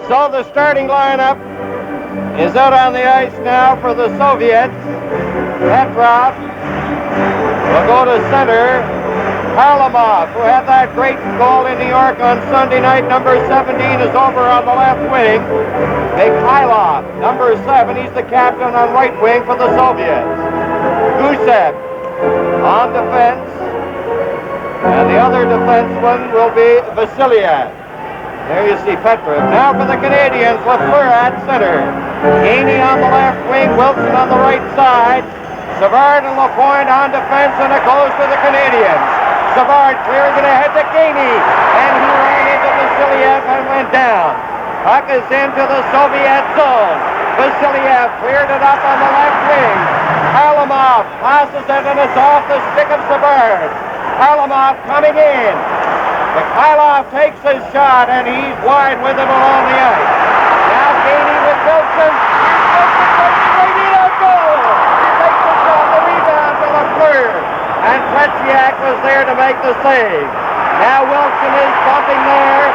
So the starting lineup is out on the ice now for the Soviets. Petrov will go to center. Harlamov, who had that great goal in New York on Sunday night, number 17, is over on the left wing. Mihайлов, number 7, he's the captain on right wing for the Soviets. Gusев on defense, and the other defenseman will be Vasilia. There you see Petrov. Now for the Canadiens, Lafleur at center. Gainey on the left wing, Wilson on the right side. Savard and Lapointe on defense, and it goes to the Canadiens. Savard clearing it ahead to Gainey, and he ran into Vasiliev and went down. Puck is into the Soviet zone. Vasiliev cleared it up on the left wing. Harlamov passes it, and it's off the stick of Savard. Harlamov coming in. Mihайлov takes his shot, and he's wide with it along the ice. Now Gainey with Wilson. Here's Wilson right in on goal. He takes the shot, the rebound to Lafleur. And Tretьяк was there to make the save. Now Wilson is bumping there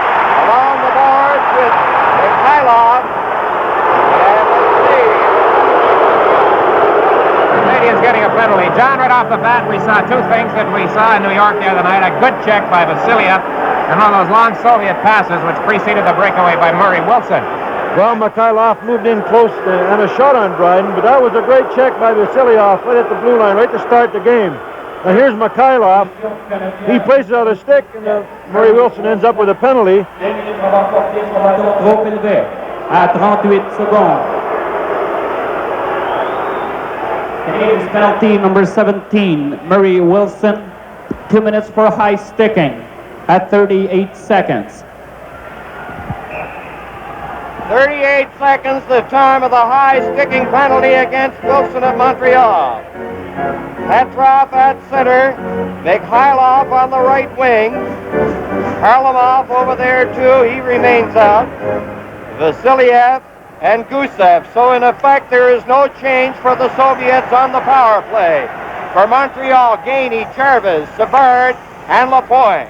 along the boards with Mihайлov. And let's see. Canadiens getting a penalty. John, right off the bat, we saw two things that we saw in New York the other night. A good check by Vasilia, and one of those long Soviet passes which preceded the breakaway by Murray Wilson. Well, Mihайлov moved in close and a shot on Dryden, but that was a great check by Vasiliev right at the blue line, right to start the game. Now here's Mihайлov. He places out a stick, and Murray Wilson ends up with a penalty. Trop élevé à 38 secondes. Canadiens penalty number 17, Murray Wilson. 2 minutes for high sticking at 38 seconds. 38 seconds, the time of the high sticking penalty against Wilson of Montreal. Petrov at center, Mihайлov on the right wing, Harlamov over there too, he remains out, Vasiliev and Gusев. So in effect there is no change for the Soviets on the power play. For Montreal, Gainey, Jarvis, Savard and Lapointe.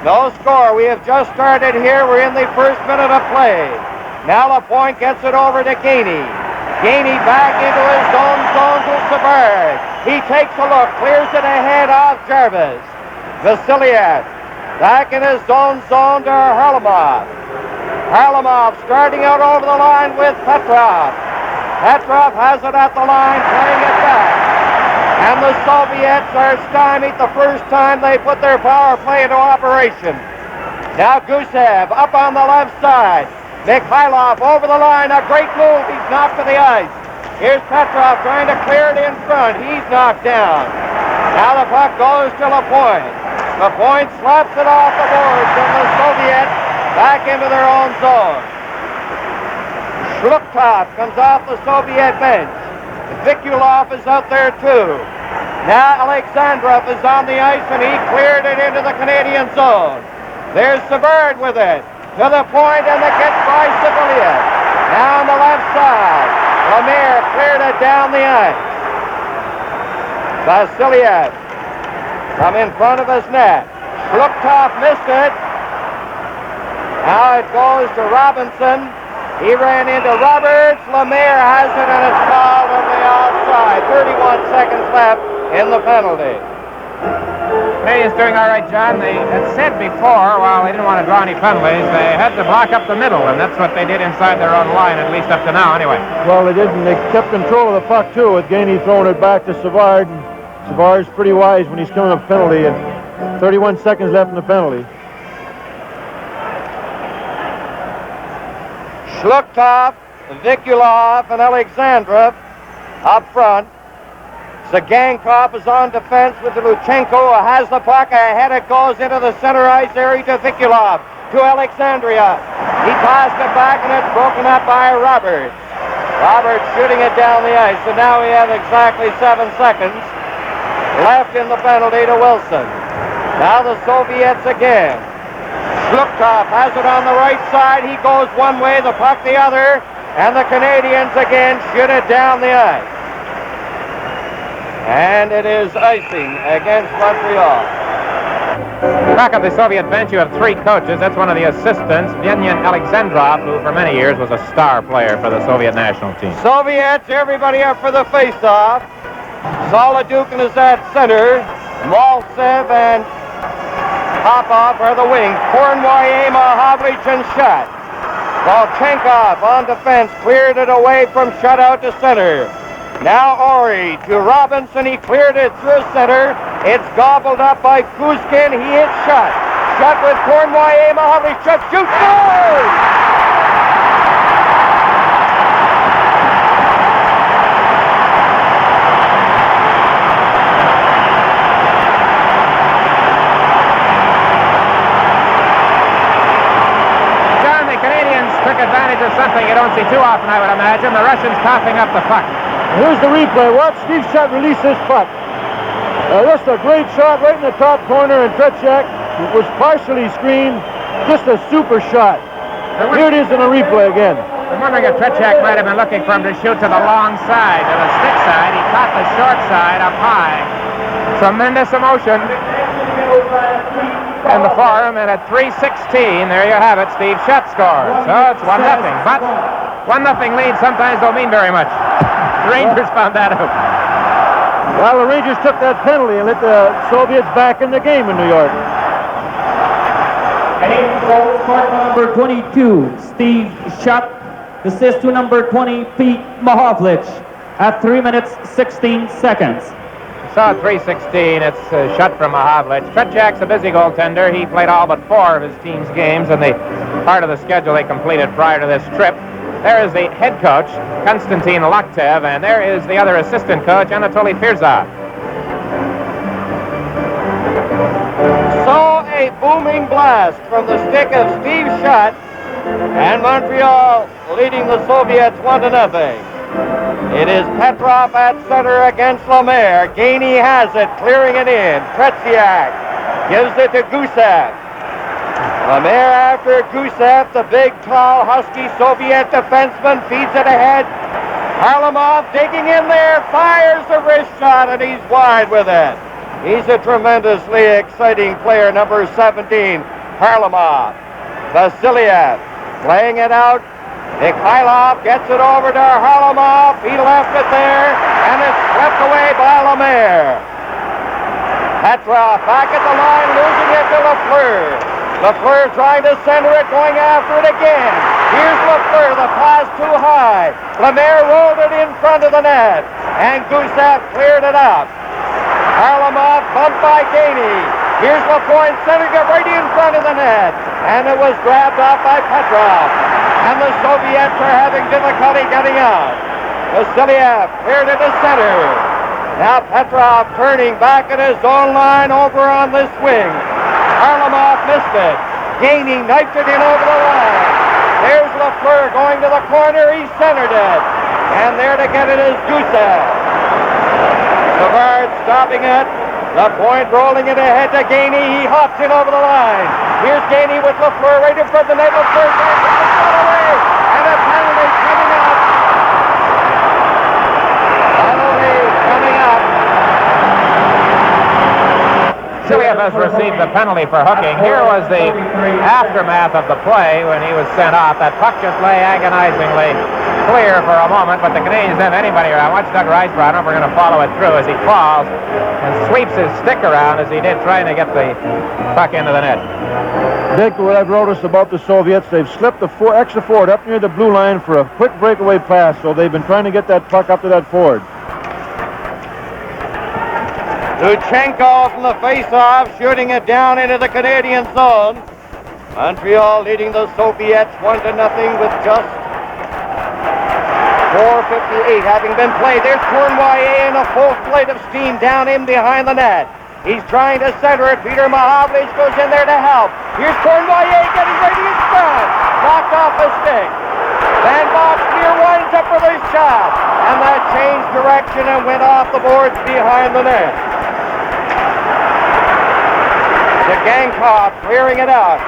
No score, we have just started here, we're in the first minute of play. Now Lapointe gets it over to Gainey. Gainey back into his own zone to Savard. He takes a look, clears it ahead off Jarvis. Vasiliev back in his own zone to Harlamov. Harlamov starting out over the line with Petrov. Petrov has it at the line, playing it back. And the Soviets are stymied the first time they put their power play into operation. Now Gusев up on the left side. Mihайлov over the line, a great move, he's knocked to the ice. Here's Petrov trying to clear it in front, he's knocked down. Now the puck goes to Lapointe. Lapointe slaps it off the boards, and the Soviets back into their own zone. Zlukhtov comes off the Soviet bench. Vikulov is out there too. Now Alexandrov is on the ice, and he cleared it into the Canadian zone. There's Savard with it. To the point, and it gets by Sibiliev. Now on the left side, Lemaire cleared it down the ice. Vasiliev from in front of his net. Zlukhtov missed it. Now it goes to Robinson. He ran into Roberts. Lemaire has it, and it's called on the outside. 31 seconds left in the penalty. Canadiens doing all right, John. They had said before, while they didn't want to draw any penalties, they had to block up the middle, and that's what they did inside their own line, at least up to now, anyway. Well, they did, and they kept control of the puck, too, with Gainey throwing it back to Savard. And Savard's pretty wise when he's killing a penalty, and 31 seconds left in the penalty. Zlukhtov, Vikulov, and Alexandrov up front. Цыганков is on defense with Lutchenko, who has the puck. Ahead it goes into the center ice area to Vikulov, to Alexandria. He tossed it back, and it's broken up by Roberts. Roberts shooting it down the ice, and now we have exactly 7 seconds left in the penalty to Wilson. Now the Soviets again. Zlukhtov has it on the right side. He goes one way, the puck the other, and the Canadiens again shoot it down the ice. And it is icing against Montreal. Back at the Soviet bench, you have three coaches. That's one of the assistants, Venian Alexandrov, who for many years was a star player for the Soviet national team. Soviets, everybody up for the face-off. Solodukhin is at center. Maltsev and Popov are the wings. Kornway, P.Machowicz, and Shutt. Volchenkov on defense, cleared it away from Shutt out to center. Now Ori to Robinson, he cleared it through center. It's gobbled up by Kuzkin, he hits Shutt. Shutt with Kornway, P.Machowicz, Shutt shoots, goal! Took advantage of something you don't see too often, I would imagine. The Russians coughing up the puck. Here's the replay. Watch Steve Shutt release this puck. Just a great shot right in the top corner, and Tretchak was partially screened. Just a super shot. Here it is in a replay again. I'm wondering if Tretchak might have been looking for him to shoot to the long side, to the stick side. He caught the short side up high. Tremendous emotion in the forum, and at 3:16, there you have it, Steve Shutt scores. So it's 1-0, but 1-0 lead sometimes don't mean very much. The Rangers found that out. Well, the Rangers took that penalty and let the Soviets back in the game in New York. Number 22, Steve Shutt. Assist to number 20, П.Маховлич, at 3 minutes, 16 seconds. So 3:16, it's Shutt from П.Маховлич. Tretchak's a busy goaltender. He played all but 4 of his team's games in the part of the schedule they completed prior to this trip. There is the head coach, Konstantin Luttev, and there is the other assistant coach, Anatoly Firzov. So a booming blast from the stick of Steve Shutt, and Montreal leading the Soviets 1-0. It is Petrov at center against Lemaire. Gainey has it, clearing it in. Tretьяк gives it to Gusев. Lemaire after Gusев, the big, tall, husky Soviet defenseman, feeds it ahead. Harlamov digging in there, fires the wrist shot, and he's wide with it. He's a tremendously exciting player, number 17, Harlamov. Vasilev playing it out. Mihайлов gets it over to Harlamov. He left it there, and it's swept away by Lemaire. Petrov back at the line, losing it to Lafleur. Lafleur trying to center it, going after it again. Here's Lafleur, the pass too high. Lemaire rolled it in front of the net, and Gusев cleared it up. Harlamov bumped by Gainey. Here's Lapointe centering it right in front of the net, and it was grabbed off by Petrov. And the Soviets are having difficulty getting out. Vasiliev cleared it to center. Now Petrov turning back at his own line over on this wing. Harlamov missed it. Gainey knifed it in over the line. There's Lafleur going to the corner. He centered it. And there to get it is Gusев. Savard stopping it. Lapointe rolling it ahead to Gainey. He hops in over the line. Here's Gainey with Lafleur right in front of the net. Lafleur tries to push it away. And a penalty coming up. Penalty coming up. Vasilev has received the penalty for hooking. Here was the aftermath of the play when he was sent off. That puck just lay agonizingly clear for a moment, but the Canadiens didn't have anybody around. Watch Doug Reisbrough. I don't know if we're going to follow it through as he falls and sweeps his stick around as he did trying to get the puck into the net. Dick, what I've noticed about the Soviets, they've slipped the extra forward up near the blue line for a quick breakaway pass, so they've been trying to get that puck up to that forward. Lutchenko from the face-off, shooting it down into the Canadian zone. Montreal leading the Soviets 1-0 with just 4:58 having been played. There's Kornway in a full flight of steam down in behind the net. He's trying to center it. П.Маховлич goes in there to help. Here's Kornway getting ready in front. Knocked off the stick. Van Boxmeer winds up for the shot. And that changed direction and went off the boards behind the net. Cıganков clearing it out.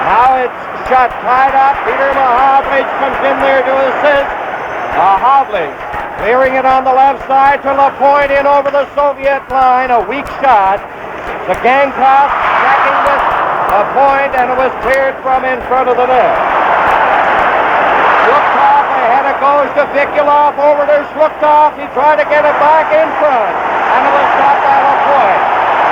Now it's Shutt tied up. П.Маховлич comes in there to assist. П.Маховлич clearing it on the left side to Lapointe in over the Soviet line. A weak shot. Cıgankow checking with a point, and it was cleared from in front of the net. Zlukov ahead, it goes to Vikulov, over to Zlukov. He tried to get it back in front, and it was stopped at a point.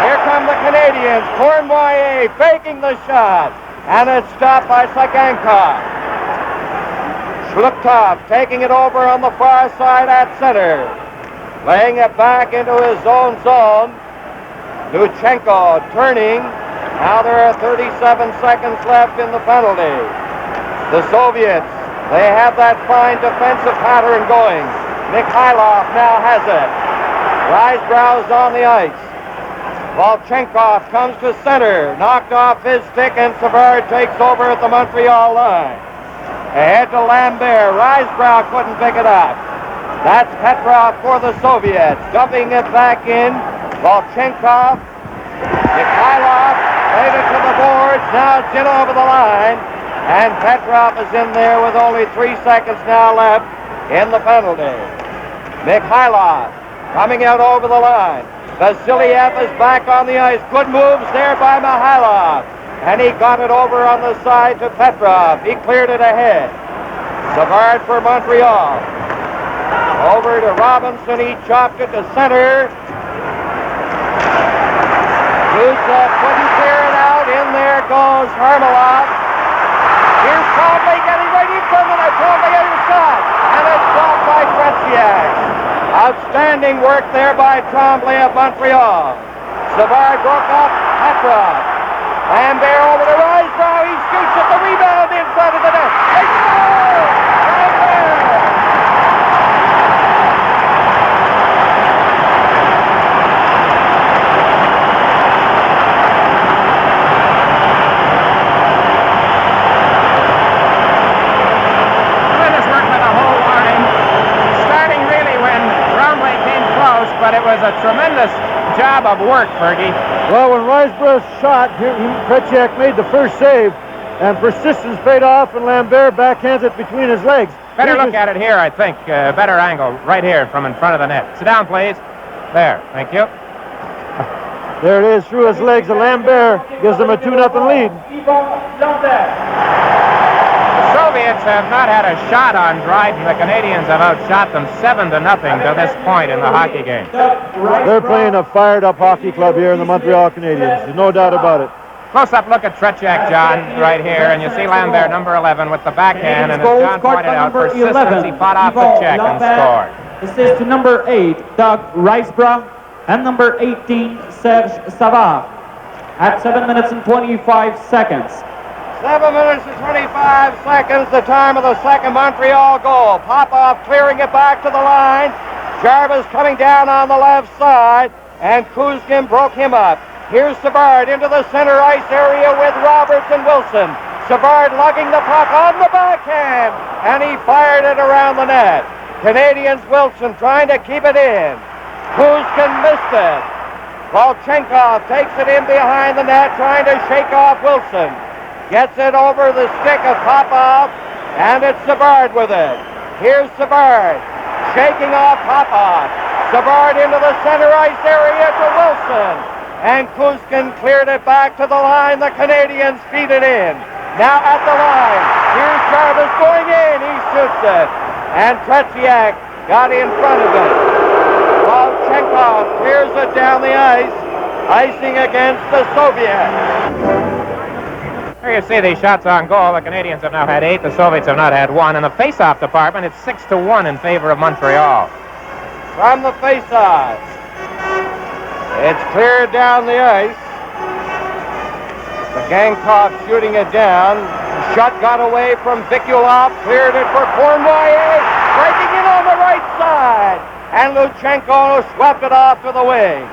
Here come the Canadiens. Cournoyer faking the shot, and it's stopped by Cıgankow. Zlukov taking it over on the far side at center, laying it back into his own zone. Lutchenko turning. Now there are 37 seconds left in the penalty. The Soviets, they have that fine defensive pattern going. Mihайлов now has it. Risebrough's on the ice. Volchenkov comes to center, knocked off his stick, and Savard takes over at the Montreal line. Ahead to Lambert. Risebrough couldn't pick it up. That's Petrov for the Soviets. Dumping it back in. Volchenkov. Mihайлov laid it to the boards. Now it's in over the line. And Petrov is in there with only 3 seconds now left in the penalty. Mihайлov coming out over the line. Vasiliev is back on the ice. Good moves there by Mihайлov. And he got it over on the side to Petrov. He cleared it ahead. Savard for Montreal. Over to Robinson. He chopped it to center. Gusef couldn't clear it out. In there goes Harlamov. Here's Trombley getting ready for the net. Trombley has a shot. And it's blocked by Tretьяк. Outstanding work there by Trombley of Montreal. Savard broke up Petrov. Lambert over to Risebrough. He shoots at the rebound in front of the net. They score! Lambert! Tremendous work by the whole line. Starting really when Trombley came close, but it was a tremendous job of work, Fergie. Well, when Risebrough shot, Tretьяк made the first save, and persistence paid off, and Lambert backhands it between his legs. Better look at it here, I think. Better angle, right here from in front of the net. Sit down, please. There, thank you. There it is, through his legs, and Lambert gives them a 2-0 lead. The Soviets have not had a shot on Dryden. The Canadiens have outshot them 7-0 to this point in the hockey game. They're playing a fired-up hockey club here in the Montreal Canadiens. There's no doubt about it. Close-up look at Tretьяk, John, right here, and you see Lambert, number 11, with the backhand, and as John pointed out, persistence, he fought off the check and scored. Assist to number 8, Doug Risebrough, and number 18, Serge Savard, at 7 minutes and 25 seconds. 7 minutes and 25 seconds, the time of the second Montreal goal. Popov clearing it back to the line. Jarvis coming down on the left side, and Kuzkin broke him up. Here's Savard into the center ice area with Roberts and Wilson. Savard lugging the puck on the backhand, and he fired it around the net. Canadiens Wilson trying to keep it in. Kuzkin missed it. Volchenkov takes it in behind the net, trying to shake off Wilson. Gets it over the stick of Popov, and it's Savard with it. Here's Savard, shaking off Popov. Savard into the center ice area to Wilson. And Kuzkin cleared it back to the line. The Canadiens feed it in. Now at the line. Here's Jarvis going in. He shoots it. And Tretьяк got in front of it. Volchenkov clears it down the ice. Icing against the Soviets. Here you see the shots on goal. The Canadiens have now had 8. The Soviets have not had 1. In the face-off department, it's 6-1 in favor of Montreal. From the face-off. It's cleared down the ice. Cıgankow shooting it down. The shot got away from Vikulov. Cleared it for Cournoyer. Breaking in on the right side. And Lutchenko swept it off to the wing.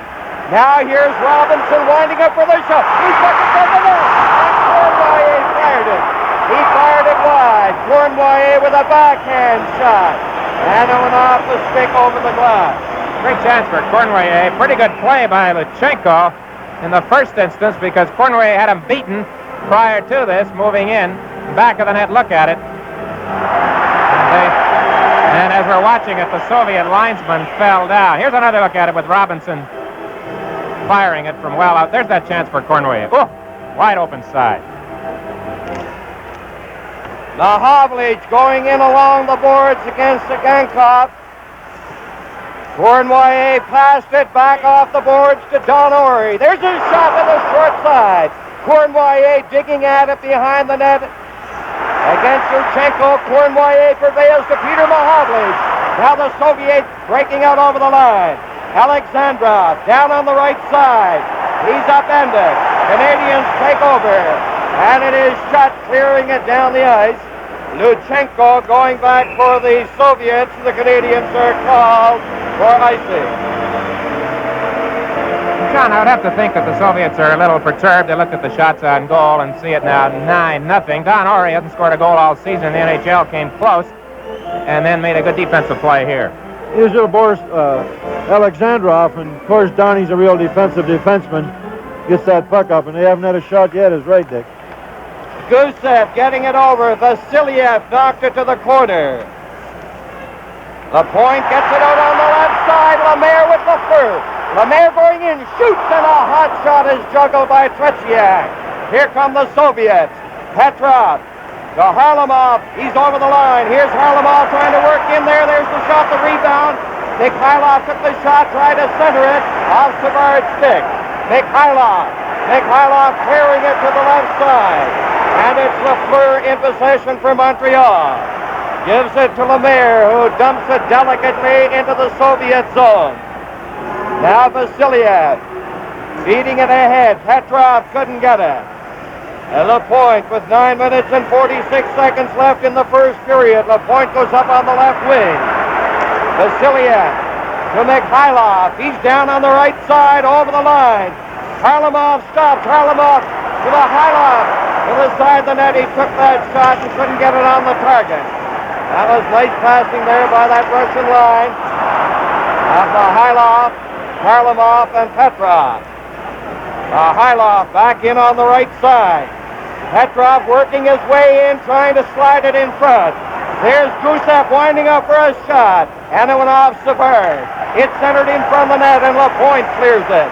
Now here's Robinson winding up for the shot. He's looking for the net. And Cournoyer fired it. He fired it wide. Cournoyer with a backhand shot. And it went off the stick over the glass. Great chance for Cournoyer. Pretty good play by Lutchenko in the first instance, because Cournoyer had him beaten prior to this, moving in. Back of the net, look at it. And as we're watching it, the Soviet linesman fell down. Here's another look at it with Robinson firing it from well out. There's that chance for Cornway. Oh, wide open side. Hovlich going in along the boards against Cıgankov. Cornway passed it back off the boards to Don Orey. There's a shot to the short side. Cornway digging at it behind the net. Against Lutchenko, Cornway prevails to P.Mahowicz. Now the Soviets breaking out over the line. Alexandrov down on the right side. He's upended. Canadiens take over. And it is shot, clearing it down the ice. Lutchenko going back for the Soviets. The Canadiens are called for icing. John, I would have to think that the Soviets are a little perturbed. They looked at the shots on goal and see it now 9-0. Don Orey hasn't scored a goal all season. The NHL came close and then made a good defensive play here. Here's Boris Alexandrov, and of course Donnie's a real defensive defenseman. Gets that puck up, and they haven't had a shot yet, is right, Dick. Gusef getting it over. Vasiliev knocked it to the corner. Lapointe gets it out on the left side. Lemaire with the first. Lemaire going in, shoots, and a hot shot is juggled by Tretьяк. Here come the Soviets. Petrov to Harlamov. He's over the line. Here's Harlamov trying to work in there. There's the shot, the rebound. Mihайлов took the shot, tried to center it off Savard's stick. Mihайлov clearing it to the left side. And it's Lafleur in possession for Montreal. Gives it to Lemaire, who dumps it delicately into the Soviet zone. Now Vasiliev feeding it ahead. Petrov couldn't get it. And Lapointe with 9 minutes and 46 seconds left in the first period. Lapointe goes up on the left wing. Vasiliev to Mihайлov. He's down on the right side over the line. Harlamov stops. Harlamov to the Mihайлov. To the side of the net. He took that shot and couldn't get it on the target. That was nice passing there by that Russian line. Mihайлov, Harlamov, and Petrov. Mihайлov back in on the right side. Petrov working his way in, trying to slide it in front. There's Gusef winding up for a shot. And it went off Savard. It's centered in front of the net, and Lapointe clears it.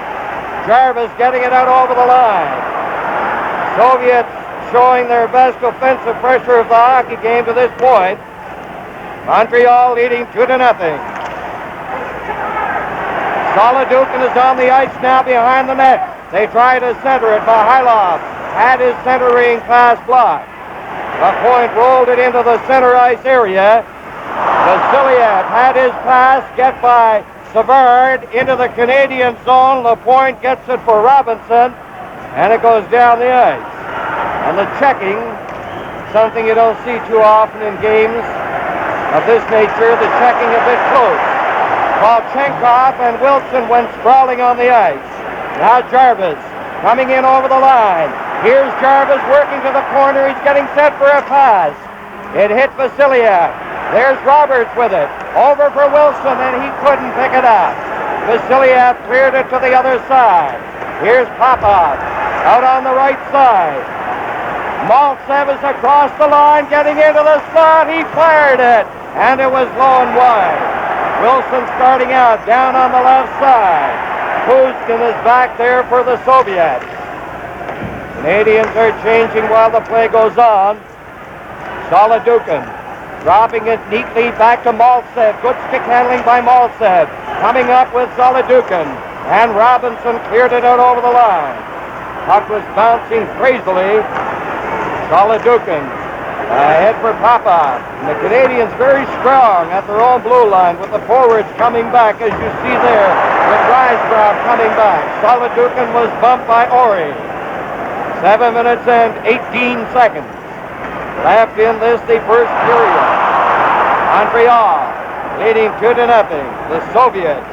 Jarvis getting it out over the line. Soviets showing their best offensive pressure of the hockey game to this point. Montreal leading 2-0. Solodukhin is on the ice now behind the net. They try to center it. Mihайлov had his centering pass blocked. Lapointe rolled it into the center ice area. Vasiliev had his pass get by Savard into the Canadian zone. Lapointe gets it for Robinson, and it goes down the ice. And the checking, something you don't see too often in games of this nature, the checking a bit close. Volchenkov and Wilson went sprawling on the ice. Now Jarvis coming in over the line. Here's Jarvis working to the corner. He's getting set for a pass. It hit Vasiliev. There's Roberts with it. Over for Wilson, and he couldn't pick it up. Vasiliev cleared it to the other side. Here's Popov out on the right side. Maltsev is across the line, getting into the slot. He fired it, and it was low and wide. Wilson starting out down on the left side. Kuzkin is back there for the Soviets. Canadiens are changing while the play goes on. Solodukhin dropping it neatly back to Maltsev. Good stick handling by Maltsev. Coming up with Solodukhin. And Robinson cleared it out over the line. Puck was bouncing crazily. Solodukhin ahead for Popov. And the Canadiens very strong at their own blue line with the forwards coming back, as you see there, with Risebrow coming back. Solodukhin was bumped by Orey. 7 minutes and 18 seconds left in this, the first period. Montreal leading 2-0. The Soviets.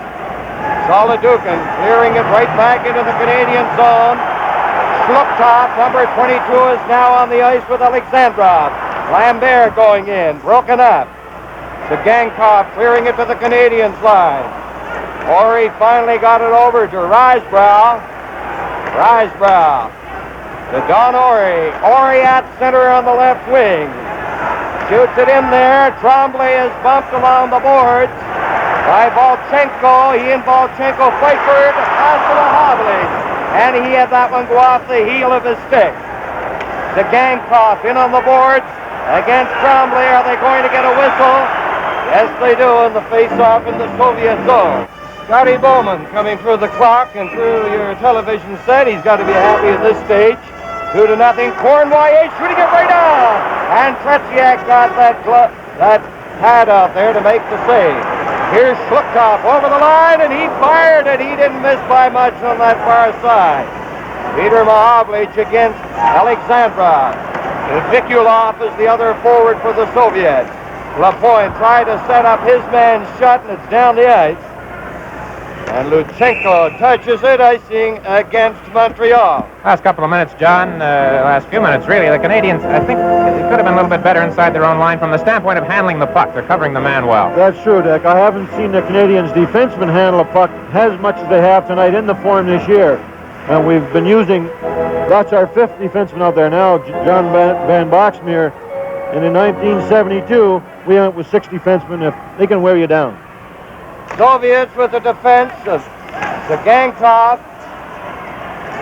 Solodukhin clearing it right back into the Canadian zone. Zlukhtov, number 22, is now on the ice with Alexandrov. Lambert going in, broken up. Cıgankov clearing it to the Canadiens line. Orey finally got it over to Risebrow. Risebrow to Don Orey. Orey at center on the left wing. Shoots it in there. Tremblay is bumped along the boards. by Volchenko. He and Volchenko fight for it. Pass to Hovlich. And he had that one go off the heel of his stick. Cıgankoff in on the boards against Tremblay. Are they going to get a whistle? Yes, they do in the face-off in the Soviet zone. Scotty Bowman coming through the clock and through your television set. He's got to be happy at this stage. 2-0. Cornway shooting it right on. And Tretziak got that pad out there to make the save. Here's Zlukov over the line, and he fired it. He didn't miss by much on that far side. P.Mahowicz against Alexandrov. Vikulov is the other forward for the Soviets. Lapointe tried to set up his man shut, and it's down the ice. And Lutchenko touches it, icing against Montreal. Last couple of minutes, John, last few minutes, really. The Canadiens, I think, they could have been a little bit better inside their own line from the standpoint of handling the puck. They're covering the man well. That's true, Dick. I haven't seen the Canadiens defensemen handle a puck as much as they have tonight in the form this year. And we've been using, that's our fifth defenseman out there now, John Van Boxmeer. And in 1972, we went with 6 defensemen. If they can wear you down. Soviets with the defense of Cıgankoff.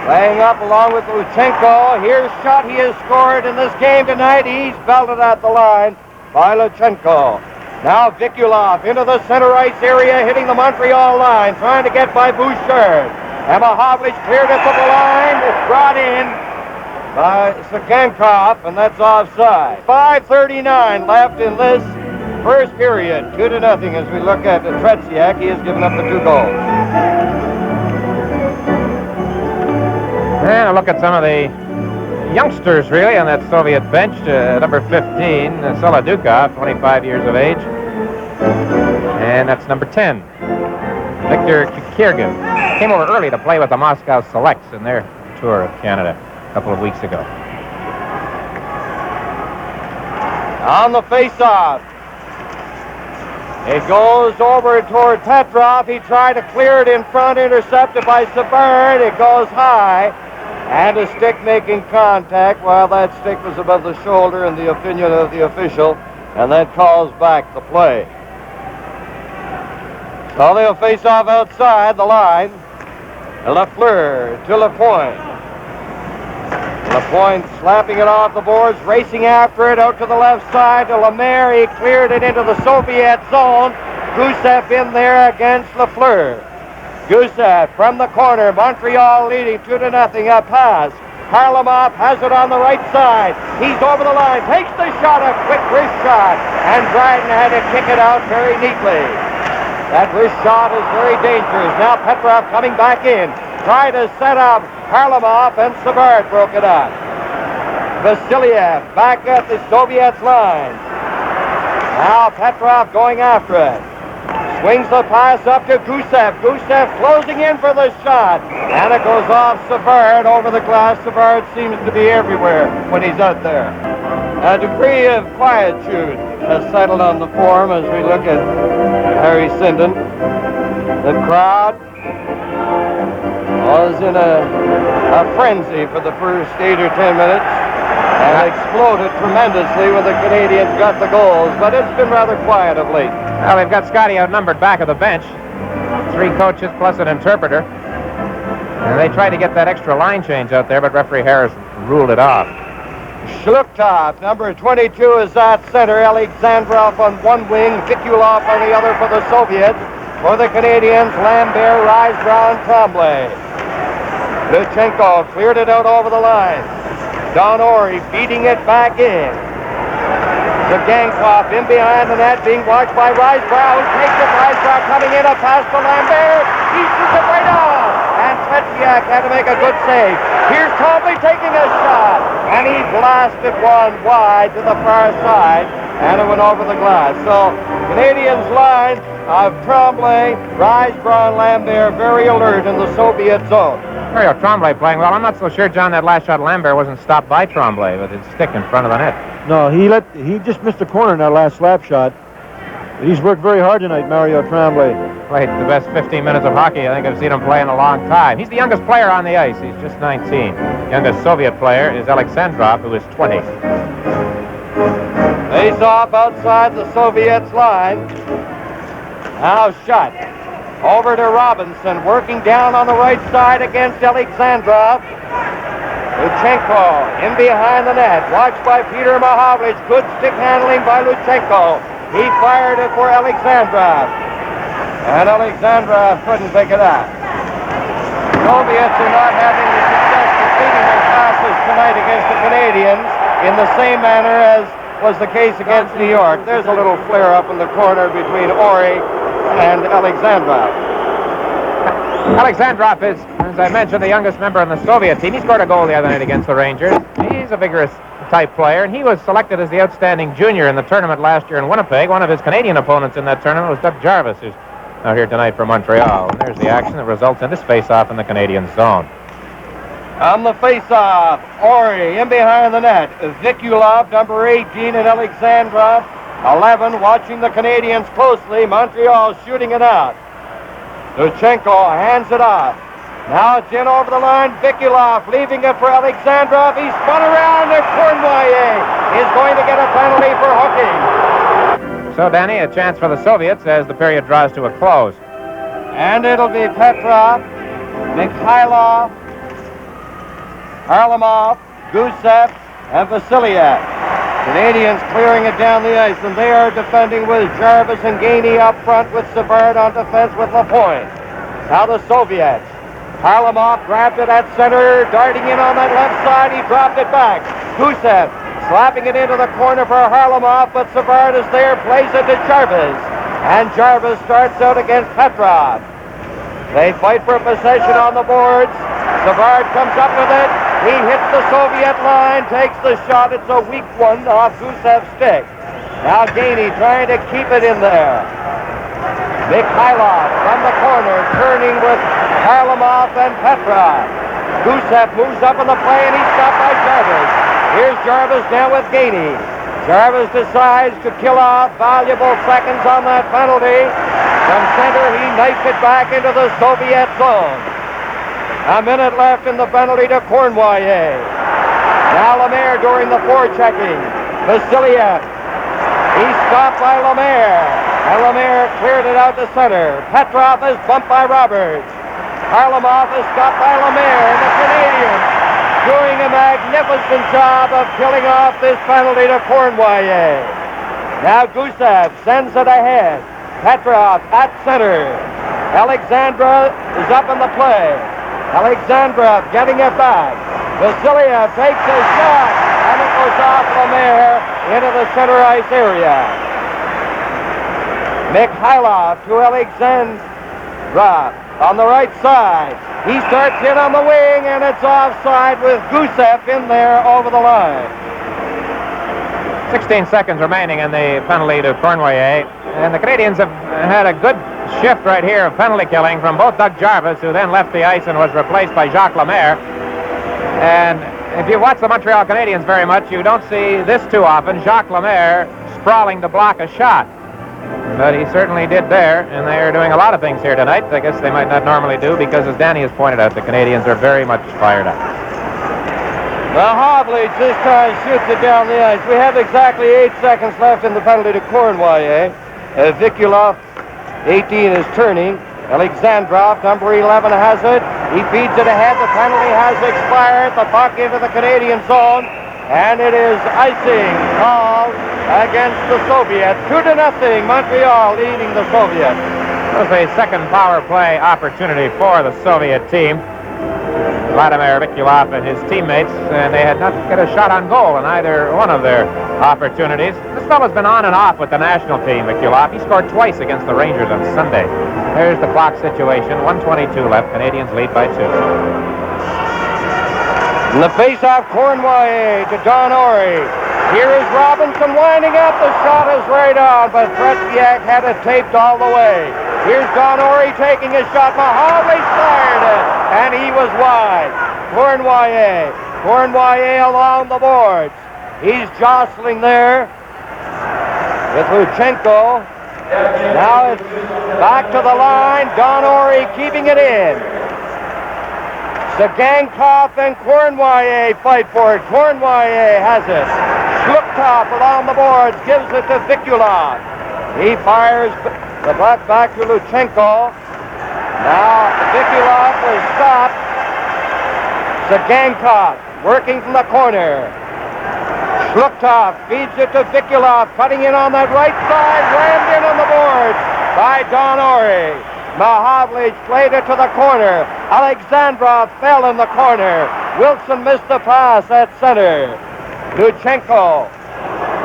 Laying up along with Lutchenko. Here's shot he has scored in this game tonight. He's belted at the line by Lutchenko. Now Vikulov into the center ice area, hitting the Montreal line, trying to get by Bouchard. P.Mahowicz cleared it to the line. It's brought in by Cıgankoff, and that's offside. 5:39 left in this first period. 2-0 as we look at Tretziak. He has given up the 2 goals. And a look at some of the youngsters, really, on that Soviet bench. Number 15, Solodukov, 25 years of age. And that's number 10, Viktor Kukirgin. Came over early to play with the Moscow Selects in their tour of Canada a couple of weeks ago. On the face-off. It goes over toward Petrov. He tried to clear it in front, intercepted by Sabern. It goes high, and a stick making contact while that stick was above the shoulder in the opinion of the official, and that calls back the play. So they'll face off outside the line. Lafleur to Lapointe. Lapointe slapping it off the boards, racing after it out to the left side to Lemaire. He cleared it into the Soviet zone. Gusef in there against Lafleur. Gusef from the corner. Montreal leading 2-0. A pass. Harlamov has it on the right side. He's over the line. Takes the shot. A quick wrist shot. And Dryden had to kick it out very neatly. That wrist shot is very dangerous. Now Petrov coming back in. Tried to set up Harlamov, and Savard broke it up. Vasiliev back at the Soviets line. Now Petrov going after it. Swings the pass up to Gusef. Gusef closing in for the shot. And it goes off Savard over the glass. Savard seems to be everywhere when he's out there. A degree of quietude has settled on the form as we look at Harry Sinden. The crowd was in a frenzy for the first 8 or 10 minutes and exploded tremendously when the Canadiens got the goals, but it's been rather quiet of late. Well, they've got Scotty outnumbered back of the bench. 3 coaches plus an interpreter. And they tried to get that extra line change out there, but referee Harris ruled it off. Zlukov, number 22, is at center. Alexandrov on one wing, Vikulov on the other for the Soviets. For the Canadiens, Lambert, Risebrown, Tremblay. Lutchenko cleared it out over the line. Don Orey beating it back in. Cıgankoff in behind the net, being watched by Risebrown. Takes it, Risebrown coming in, a pass to Lambert. He shoots it right on. And Tretziak had to make a good save. Here's Tremblay taking a shot. And he blasted one wide to the far side. And it went over the glass. So, Canadiens line of Tremblay, Risebrown, Lambert, very alert in the Soviet zone. Mario Tremblay playing well. I'm not so sure, John, that last shot Lambert wasn't stopped by Tremblay with his stick in front of the net. No, he just missed the corner in that last slap shot. He's worked very hard tonight, Mario Tremblay. Played the best 15 minutes of hockey I think I've seen him play in a long time. He's the youngest player on the ice. He's just 19. Youngest Soviet player is Alexandrov, who is 20. Face off outside the Soviets line. Now shot. Over to Robinson, working down on the right side against Alexandrov. Lutchenko in behind the net, watched by P.Mahowicz. Good stick handling by Lutchenko. He fired it for Alexandrov. And Alexandrov couldn't pick it up. Soviets are not having the success completing their passes tonight against the Canadiens in the same manner as was the case against New York. There's a little flare up in the corner between Ori and Alexandrov. Alexandrov is, as I mentioned, the youngest member in the Soviet team. He scored a goal the other night against the Rangers. He's a vigorous type player, and he was selected as the outstanding junior in the tournament last year in Winnipeg. One of his Canadian opponents in that tournament was Doug Jarvis, who's out here tonight for Montreal. And there's the action that results in this face-off in the Canadian zone. On the face-off, Ori in behind the net. Vikulov, number 18, and Alexandrov, 11, watching the Canadiens closely. Montreal shooting it out. Lutchenko hands it off. Now it's in over the line. Vikulov leaving it for Alexandrov. He spun around, and Cournoyer is going to get a penalty for hooking. So, Danny, a chance for the Soviets as the period draws to a close. And it'll be Petrov, Mihайлов, Harlamov, Gusef, and Vasilia. Canadians clearing it down the ice, and they are defending with Jarvis and Gainey up front with Savard on defense with Lapointe. Now the Soviets. Harlamov grabbed it at center, darting in on that left side. He dropped it back. Gusef slapping it into the corner for Harlamov, but Savard is there, plays it to Jarvis. And Jarvis starts out against Petrov. They fight for possession on the boards. Savard comes up with it. He hits the Soviet line, takes the shot. It's a weak one off Gusev's stick. Now Gainey trying to keep it in there. Mihайлов from the corner, turning with Harlamov and Petrov. Gusef moves up in the play, and he's stopped by Jarvis. Here's Jarvis now with Gainey. Jarvis decides to kill off valuable seconds on that penalty. From center, he knifed it back into the Soviet zone. A minute left in the penalty to Cournoyer. Now Lemaire during the forechecking. Vasilia. He's stopped by Lemaire. And Lemaire cleared it out to center. Petrov is bumped by Roberts. Harlamov is stopped by Lemaire. And the Canadiens doing a magnificent job of killing off this penalty to Cournoyer. Now Gusef sends it ahead. Petrov at center. Alexandra is up in the play. Alexandrov getting it back. Vasilia takes a shot, and it goes off Lemaire into the center ice area. Mihайлов to Alexandrov on the right side. He starts in on the wing, and it's offside with Gusef in there over the line. 16 seconds remaining in the penalty to Cournoyer. And the Canadiens have had a good shift right here of penalty killing from both Doug Jarvis, who then left the ice and was replaced by Jacques Lemaire. And if you watch the Montreal Canadiens very much, you don't see this too often, Jacques Lemaire sprawling to block a shot. But he certainly did there, and they are doing a lot of things here tonight. I guess they might not normally do, because as Danny has pointed out, the Canadiens are very much fired up. Hovlich this time shoots it down the ice. We have exactly 8 seconds left in the penalty to Cournoyer. Vikulov, 18, is turning. Alexandrov, number 11, has it. He feeds it ahead. The penalty has expired. The puck into the Canadian zone. And it is icing call against the Soviets. 2-0, Montreal leading the Soviets. It was a second power play opportunity for the Soviet team. Vladimir Vikulov and his teammates, and they had not got a shot on goal in either one of their opportunities. This fellow's been on and off with the national team, Vikulov. He scored twice against the Rangers on Sunday. There's the clock situation. 1:22 left. Canadiens lead by 2. In the face-off, Cournoyer to Don Ori. Here is Robinson winding up. The shot is right on, but Tretьяк had it taped all the way. Here's Don Ori taking a shot. П.Маховлич fired it, and he was wide. Cournoyer along the boards. He's jostling there with Lutchenko. Now it's back to the line. Don Ori keeping it in. Цыганков and Cournoyer fight for it. Cournoyer has it. Jlugtov along the boards gives it to Vikulov. He fires The puck back to Lutchenko. Now Vikulov was stopped. Цыганков working from the corner. Jlugtov feeds it to Vikulov, cutting in on that right side, rammed in on the boards by Don Ori. П.Маховлич played it to the corner. Alexandrov fell in the corner. Wilson missed the pass at center. Lutchenko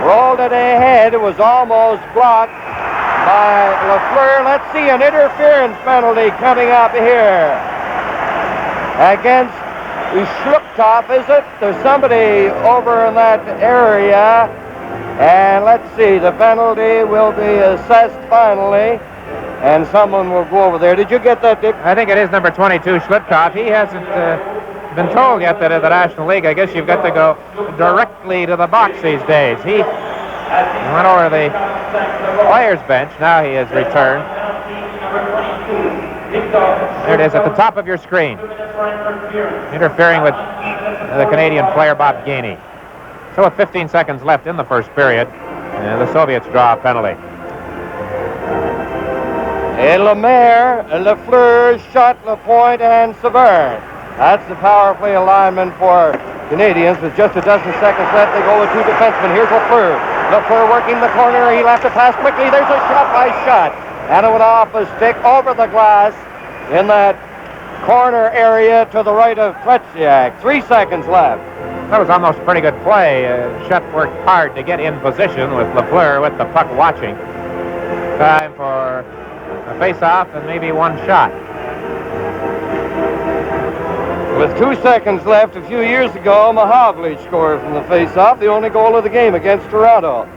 rolled it ahead. It was almost blocked by Lafleur. Let's see an interference penalty coming up here against Jlugtov, is it? There's somebody over in that area. And let's see, the penalty will be assessed finally. And someone will go over there. Did you get that, Dick? I think it is number 22, Jlugtov. He hasn't been told yet that in the National League, I guess you've got to go directly to the box these days. He went over the players' bench. Now he has returned. There it is at the top of your screen. Interfering with the Canadian player, Bob Gainey. So with 15 seconds left in the first period, the Soviets draw a penalty. Et Lemaire, Lafleur, Schott, Lapointe, and Savard. That's the power play alignment for Canadiens. With just a dozen seconds left, they go with two defensemen. Here's Lafleur. Lafleur working the corner. He'll have to pass quickly. There's a shot by Schott. And it went off a stick over the glass in that corner area to the right of Tretьяк. 3 seconds left. That was almost a pretty good play. Schott worked hard to get in position with Lafleur with the puck watching. Time for a face-off and maybe one shot. With 2 seconds left, a few years ago, П.Маховлич scored from the face-off, the only goal of the game against Toronto.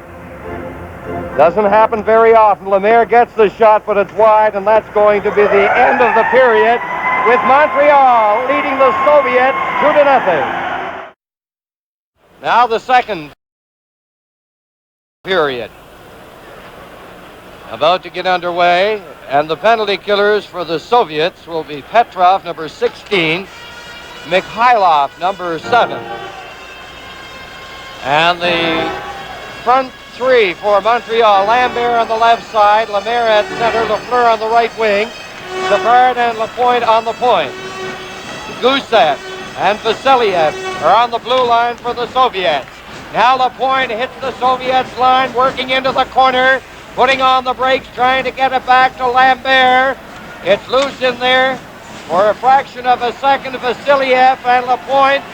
Doesn't happen very often. Lemaire gets the shot, but it's wide, and that's going to be the end of the period, with Montreal leading the Soviets 2-0. Now the second period about to get underway, and the penalty killers for the Soviets will be Petrov, number 16, Mihайлов, number 7. And the front three for Montreal: Lambert on the left side, Lemaire at center, Lafleur on the right wing, Savard and Lapointe on the point. Gusef and Vasilev are on the blue line for the Soviets. Now Lapointe hits the Soviets line, working into the corner, putting on the brakes, trying to get it back to Lambert. It's loose in there for a fraction of a second. Vasilev and Lapointe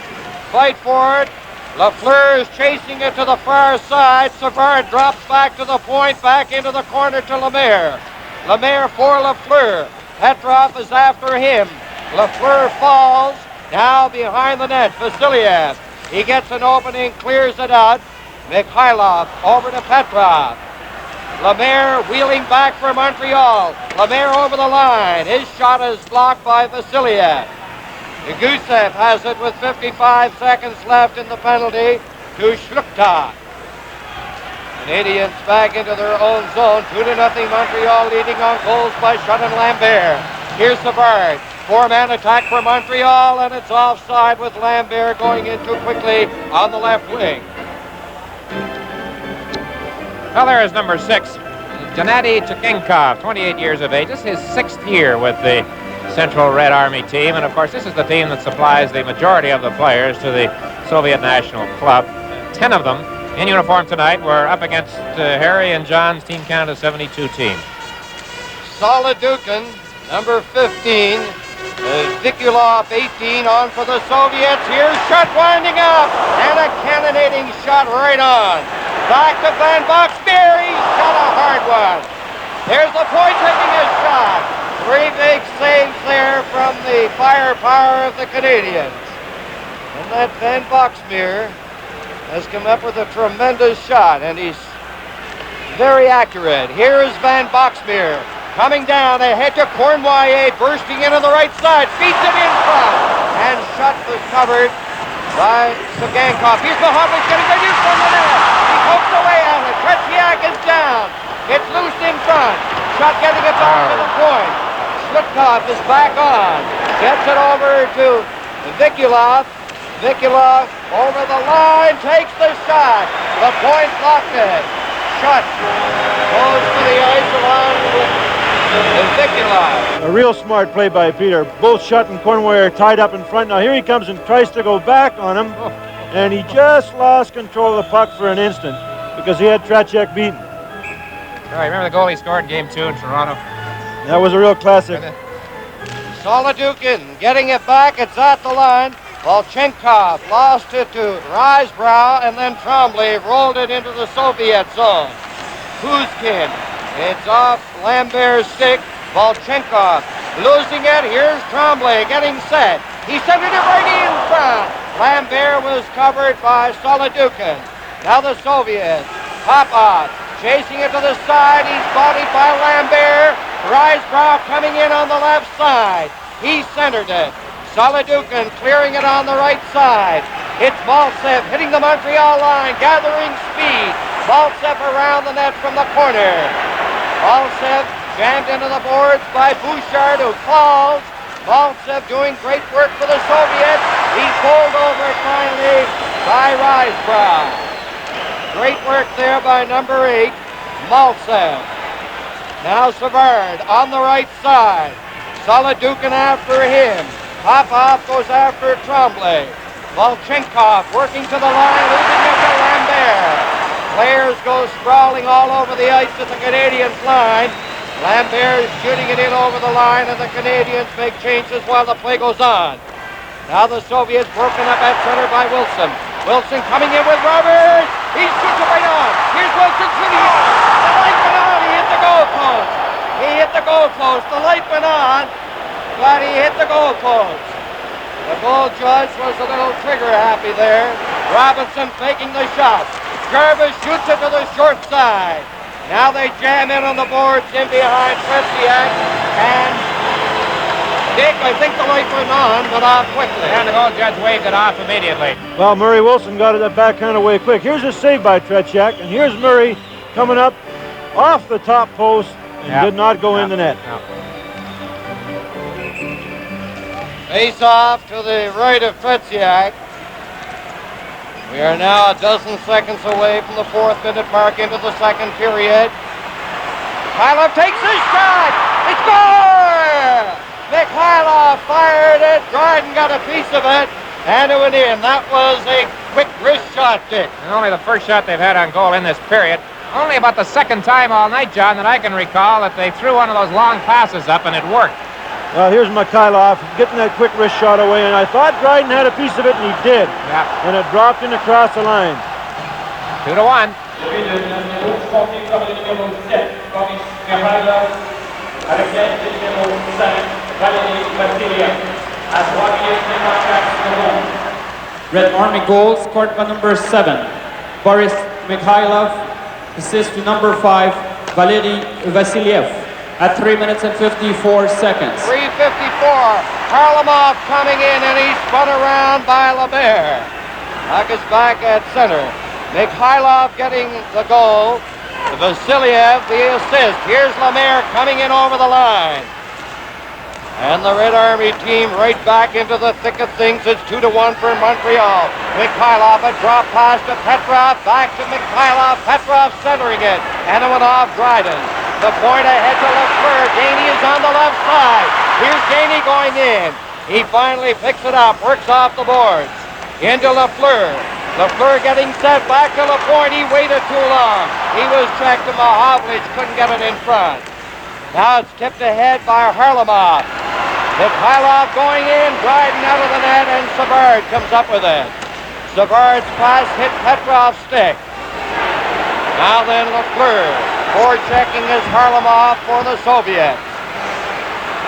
fight for it. Lafleur is chasing it to the far side. Savard drops back to the point, back into the corner to Lemaire. Lemaire for Lafleur. Petrov is after him. Lafleur falls. Now behind the net, Vasilev. He gets an opening, clears it out. Mihайлов over to Petrov. Lemaire wheeling back for Montreal. Lemaire over the line. His shot is blocked by Vasilev. Gusef has it with 55 seconds left in the penalty to Jlugtov. Canadiens back into their own zone. 2-0 Montreal, leading on goals by Schott and Lambert. Here's Savard. 4-man attack for Montreal, and it's offside with Lambert going in too quickly on the left wing. Well, there is number 6, Gennady Tsygankov, 28 years of age. This is his 6th year with the Central Red Army team, and of course this is the team that supplies the majority of the players to the Soviet National Club. 10 of them in uniform tonight were up against Harry and John's team count of 72 team. Solidukin, number 15, Vikulov, 18, on for the Soviets. Here's Schott winding up, and a cannonading shot right on. Back to Van Boxmeer. He's got a hard one. There's Lapointe taking his shot. 3 big saves there from the firepower of the Canadiens. And that Van Boxmeer has come up with a tremendous shot, and he's very accurate. Here's Van Boxmeer coming down ahead to Cournoyer, bursting in on the right side, feeds it in front, and Schott was covered by Cıganков. Here's П.Маховлич getting ready from the net. He pokes away at it. Tretьяк is down. It's loose in front. Schott getting it back to the point. Jlugtov is back on. Gets it over to Vikulov. Vikulov over the line, takes the shot. The point blocked it. shot goes to the ice along with Vikulov. A real smart play by Peter. Both Shutt and Cornway are tied up in front. Now here he comes and tries to go back on him, and he just lost control of the puck for an instant because he had Tretьяк beaten. Oh, remember the goal he scored in Game 2 in Toronto? That was a real classic. W.Solodухin getting it back. It's at the line. Volchenkov lost it to Risebrow, and then Tremblay rolled it into the Soviet zone. Kuzkin, it's off Lambert's stick. Volchenkov losing it. Here's Tremblay getting set. He centered it right in front. Lambert was covered by Solodухin. Now the Soviets. Popov chasing it to the side. He's bodied by Lambert. Risebrow coming in on the left side. He centered it. Solodухin clearing it on the right side. It's Maltsev hitting the Montreal line, gathering speed. Maltsev around the net from the corner. Maltsev jammed into the boards by Bouchard, who falls. Maltsev doing great work for the Soviets. He's bowled over finally by Risebrow. Great work there by number 8, Maltsev. Now Savard on the right side. Solodухin after him. Popov goes after Tremblay. Volchenkov working to the line, losing it to Lambert. Players go sprawling all over the ice at the Canadiens line. Lambert is shooting it in over the line, and the Canadiens make changes while the play goes on. Now the Soviets broken up at center by Wilson. Wilson coming in with Roberts. He shoots it right on. Here's Wilson shooting it. The light went on. He hit the goal post. He hit the goal post. The light went on, but he hit the goal post. The goal judge was a little trigger happy there. Robinson faking the shot. Jervis shoots it to the short side. Now they jam in on the boards in behind Tretьяк and Dick. I think the light went on, but off quickly. And the goal judge waved it off immediately. Well, Murray Wilson got it that backhand away quick. Here's a save by Tretьяк, and here's Murray coming up off the top post and did not go in the net. Face off to the right of Tretьяk. We are now a dozen seconds away from the 4th minute mark into the second period. Mihайлов takes his shot. It's score! Mihайлov fired it. Dryden got a piece of it, and it went in. That was a quick wrist shot, Dick. And only the first shot they've had on goal in this period. Only about the second time all night, John, that I can recall that they threw one of those long passes up and it worked. Well, here's Mihайлov getting that quick wrist shot away, and I thought Dryden had a piece of it, and he did. Yeah. And it dropped in across the line. 2-1. Red Army goal scored by number 7, Boris Mihайлov. Assist to number 5, Valery Vasilev. At 3 minutes and 54 seconds. 3:54. Harlamov coming in, and he's spun around by LeBert. Puck is back at center. Mihайлov getting the goal. Vasiliev the assist. Here's Lemaire coming in over the line. And the Red Army team right back into the thick of things. It's 2-1 for Montreal. Mihайлov a drop pass to Petrov. Back to Mihайлov. Petrov centering it. And it went off Dryden. The point ahead to Lafleur. Gainey is on the left side. Here's Gainey going in. He finally picks it up, works off the boards. Into Lafleur. Lafleur getting set back to Lapointe. He waited too long. He was checked to П.Маховлич, couldn't get it in front. Now it's tipped ahead by Harlamov. Mihайлov going in, Dryden out of the net, and Savard comes up with it. Savard's pass hit Petrov's stick. Now then Lafleur. Forechecking is Harlamov for the Soviets.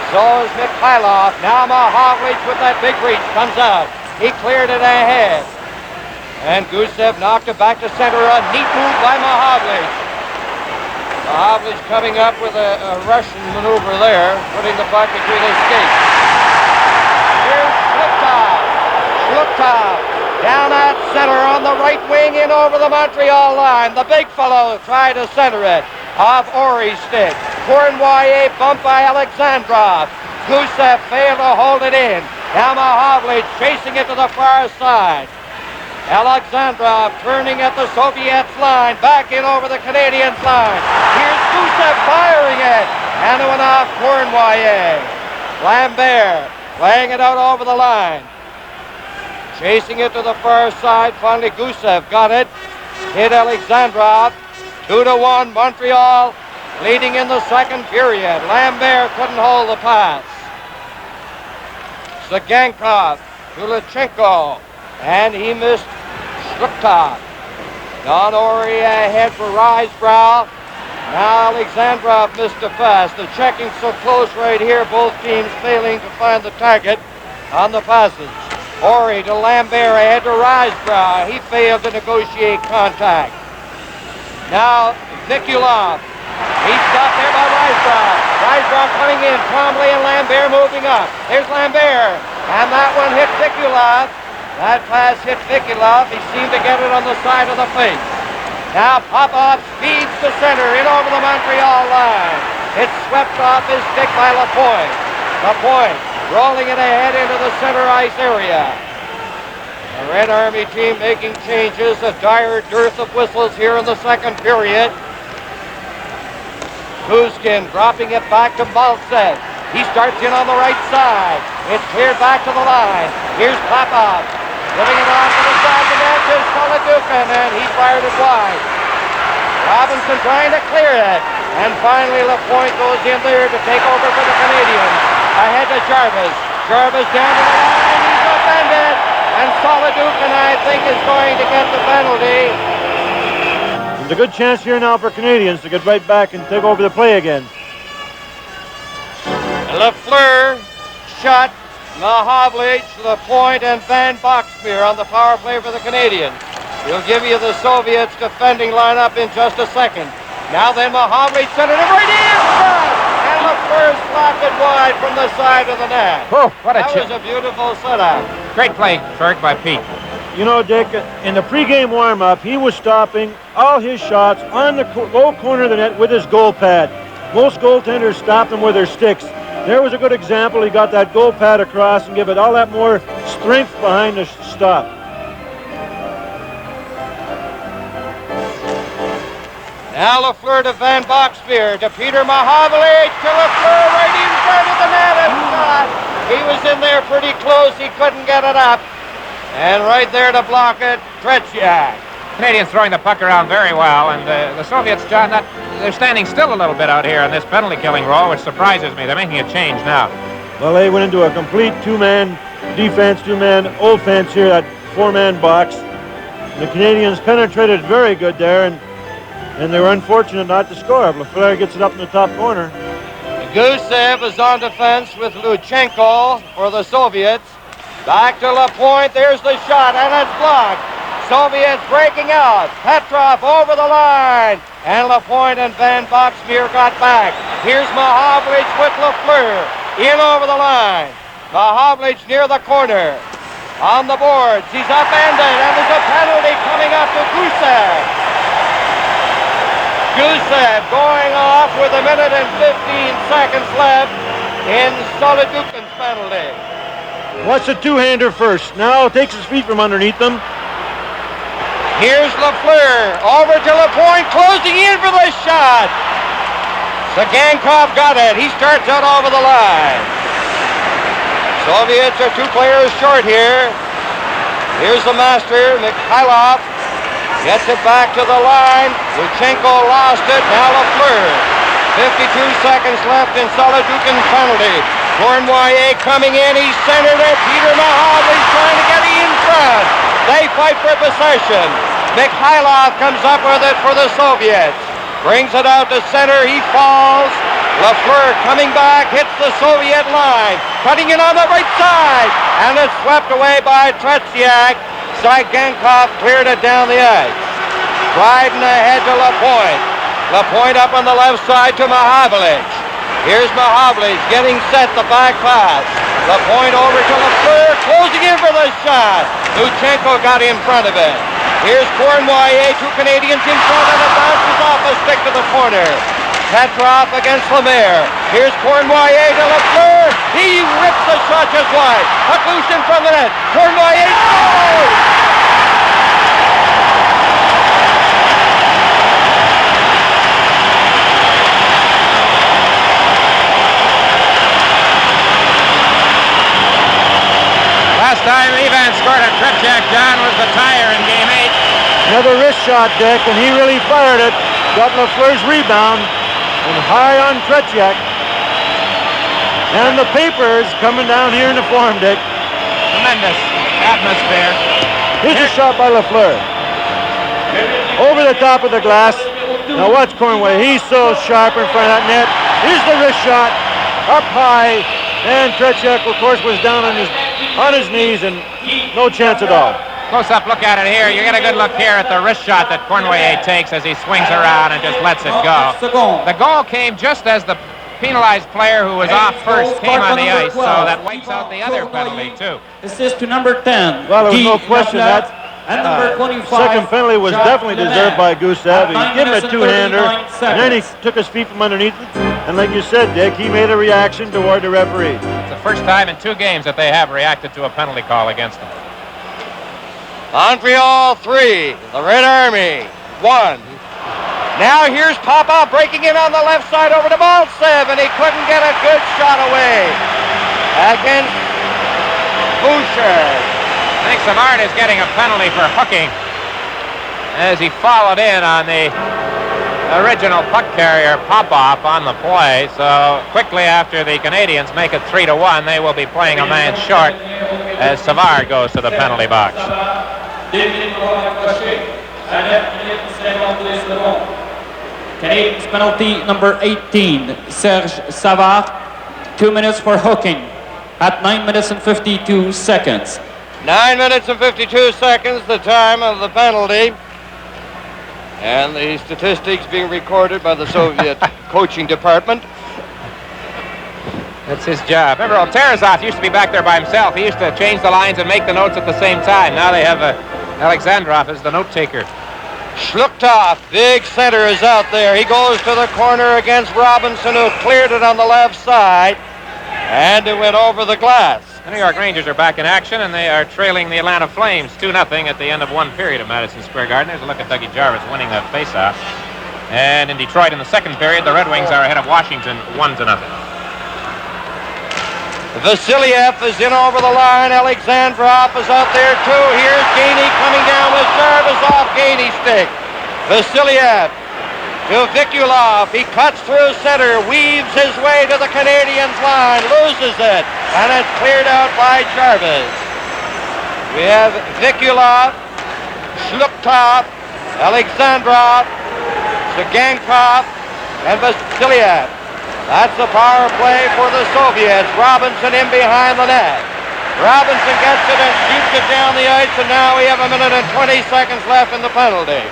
So is Mihайлov. Now П.Маховлич with that big reach comes out. He cleared it ahead. And Gusев knocked it back to center. A neat move by П.Маховлич. П.Маховлич coming up with a Russian maneuver there, putting the puck between his skates. Here's Zlukhtov. Zlukhtov down at center on the right wing in over the Montreal line. The big fellow tried to center it off Ori's stick. Cournoyer bumped by Alexandrov. Gusев failed to hold it in. Now П.Маховлич chasing it to the far side. Alexandrov turning at the Soviets line, back in over the Canadiens line. Here's Gusef firing it, and it went off Cournoyer. Lambert laying it out over the line. Chasing it to the far side, finally Gusef got it. Hit Alexandrov. 2-1 Montreal, leading in the second period. Lambert couldn't hold the pass. Цыганков to Lutchenko, and he missed Jlukta. Don Ori ahead for Risebrow. Now Alexandrov missed a pass. The checking so close right here, both teams failing to find the target on the passes. Ori to Lambert ahead to Risebrow. He failed to negotiate contact. Now Vikulov. He's stopped there by Risebrow. Risebrow coming in. Trombley and Lambert moving up. There's Lambert. And that one hit Vikulov. That pass hit Vikulov. He seemed to get it on the side of the face. Now Popov speeds to center in over the Montreal line. It's swept off his stick by Lapointe. Lapointe rolling it ahead into the center ice area. The Red Army team making changes. A dire dearth of whistles here in the second period. Kuzkin dropping it back to Maltsev. He starts in on the right side. It's cleared back to the line. Here's Popov. Giving it on to the side of the net to V.Solodухин, and he fired it wide. Robinson trying to clear it. And finally Lapointe goes in there to take over for the Canadiens. Ahead to Jarvis. Jarvis down to the line. He's offended. And V.Solodухin, I think, is going to get the penalty. There's a good chance here now for Canadiens to get right back and take over the play again. Lafleur shot Ԥahăvlich, Lapointe, and Van Boxmeer on the power play for the Canadiens. We'll give you the Soviets defending lineup in just a second. Now then, Ԥahăvlich centered it right in front, and Lafleur slapped it wide from the side of the net. Oh, what a That was a beautiful setup. Great play, Ferg, by Pete. You know, Dick, in the pregame warm-up, he was stopping all his shots on the low corner of the net with his goal pad. Most goaltenders stop them with their sticks. There was a good example. He got that goal pad across and give it all that more strength behind the stop. Now Lafleur to Van Boxmeer, to Peter Ԥahăvlich, to Lafleur right in front of the net and shot. He was in there pretty close. He couldn't get it up. And right there to block it, Tretьяк. Canadians throwing the puck around very well, and the Soviets, John, they're standing still a little bit out here on this penalty-killing role, which surprises me. They're making a change now. Well, they went into a complete two-man defense, two-man offense here, that four-man box. The Canadians penetrated very good there, and they were unfortunate not to score. Lafleur gets it up in the top corner. Gusev is on defense with Lutchenko for the Soviets. Back to Lapointe, there's the shot, and it's blocked. Soviets breaking out. Petrov over the line. And Lapointe and Van Boxmeer got back. Here's Ԥahăvlich with Lafleur. In over the line. Ԥahăvlich near the corner. On the boards. He's upended. And there's a penalty coming up to Gusef. Gusef going off with 1 minute and 15 seconds left in V.Solodухin's penalty. Watch the two-hander first. Now takes his feet from underneath them. Here's Lafleur, over to Lapointe, closing in for the shot. Цыганков got it. He starts out over the line. Soviets are 2 players short here. Here's the master, Mihайлов. Gets it back to the line. Lutchenko lost it. Now Lafleur. 52 seconds left in V.Solodухin's penalty. Cournoyer coming in. He centered it. Peter Ԥahăvlich trying to get in front. They fight for possession. Mihайлov comes up with it for the Soviets. Brings it out to center. He falls. Lafleur coming back. Hits the Soviet line. Cutting it on the right side. And it's swept away by Tretьяк. Цыганков cleared it down the ice. Dryden ahead to Lapointe. Lapointe up on the left side to Ԥahăvlich. Here's Ԥahăvlich getting set the back pass. Lapointe over to Lafleur, closing in for the shot. Lutchenko got in front of it. Here's Cournoyer, 2 Canadians in front, and it bounces off a stick to the corner. Petrov against Lemaire. Here's Cournoyer to Lafleur. He rips the shot just wide. Puck loose in front of the net. Cournoyer scores! scored on Tretjak, John, was the tire in Game 8. Another wrist shot, Dick, and he really fired it. Got Lafleur's rebound and high on Tretjak. And the papers coming down here in the form, Dick. Tremendous atmosphere. Here's a shot by Lafleur. Over the top of the glass. Now watch Cornway. He's so sharp in front of that net. Here's the wrist shot. Up high. And Tretjak, of course, was down on his knees and no chance at all. Close-up look at it here. You get a good look here at the wrist shot that Cornway takes as he swings around and just lets it go. The goal came just as the penalized player who was off first came on the ice, so that wipes out the other penalty, too. Assist to number 10. Well, there was no question that number 25, second penalty was definitely deserved by Gusev. He gave him a two-hander, and then he took his feet from underneath it. And like you said, Dick, he made a reaction toward the referee. It's the first time in 2 games that they have reacted to a penalty call against them. Montreal 3, the Red Army 1. Now here's Papa breaking in on the left side over to Maltsev, and he couldn't get a good shot away against Boucher. I think Savard is getting a penalty for hooking as he followed in on the original puck carrier Popoff on the play. So quickly after the Canadiens make it 3-1, they will be playing a man short as Savard goes to the penalty box. Canadiens penalty number 18, Serge Savard, 2 minutes for hooking at 9 minutes and 52 seconds. 9 minutes and 52 seconds, the time of the penalty. And the statistics being recorded by the Soviet coaching department. That's his job. Remember, Terazov used to be back there by himself. He used to change the lines and make the notes at the same time. Now they have Alexandrov as the note taker. Jlugtov, big center, is out there. He goes to the corner against Robinson, who cleared it on the left side, and it went over the glass. The New York Rangers are back in action, and they are trailing the Atlanta Flames 2-0 at the end of 1 period of Madison Square Garden. There's a look at Dougie Jarvis winning that faceoff. And in Detroit in the second period, the Red Wings are ahead of Washington 1-0. Vasiliev is in over the line. Alexandrov is out there too. Here's Gainey coming down with Jarvis off Gainey's stick. Vasiliev to Vikulov. He cuts through center, weaves his way to the Canadiens line, loses it, and it's cleared out by Jarvis. We have Vikulov, Jlugtov, Alexandrov, C'Gankov, and Vasiliev. That's the power play for the Soviets. Robinson in behind the net. Robinson gets it and shoots it down the ice, and now we have 1 minute and 20 seconds left in the penalty.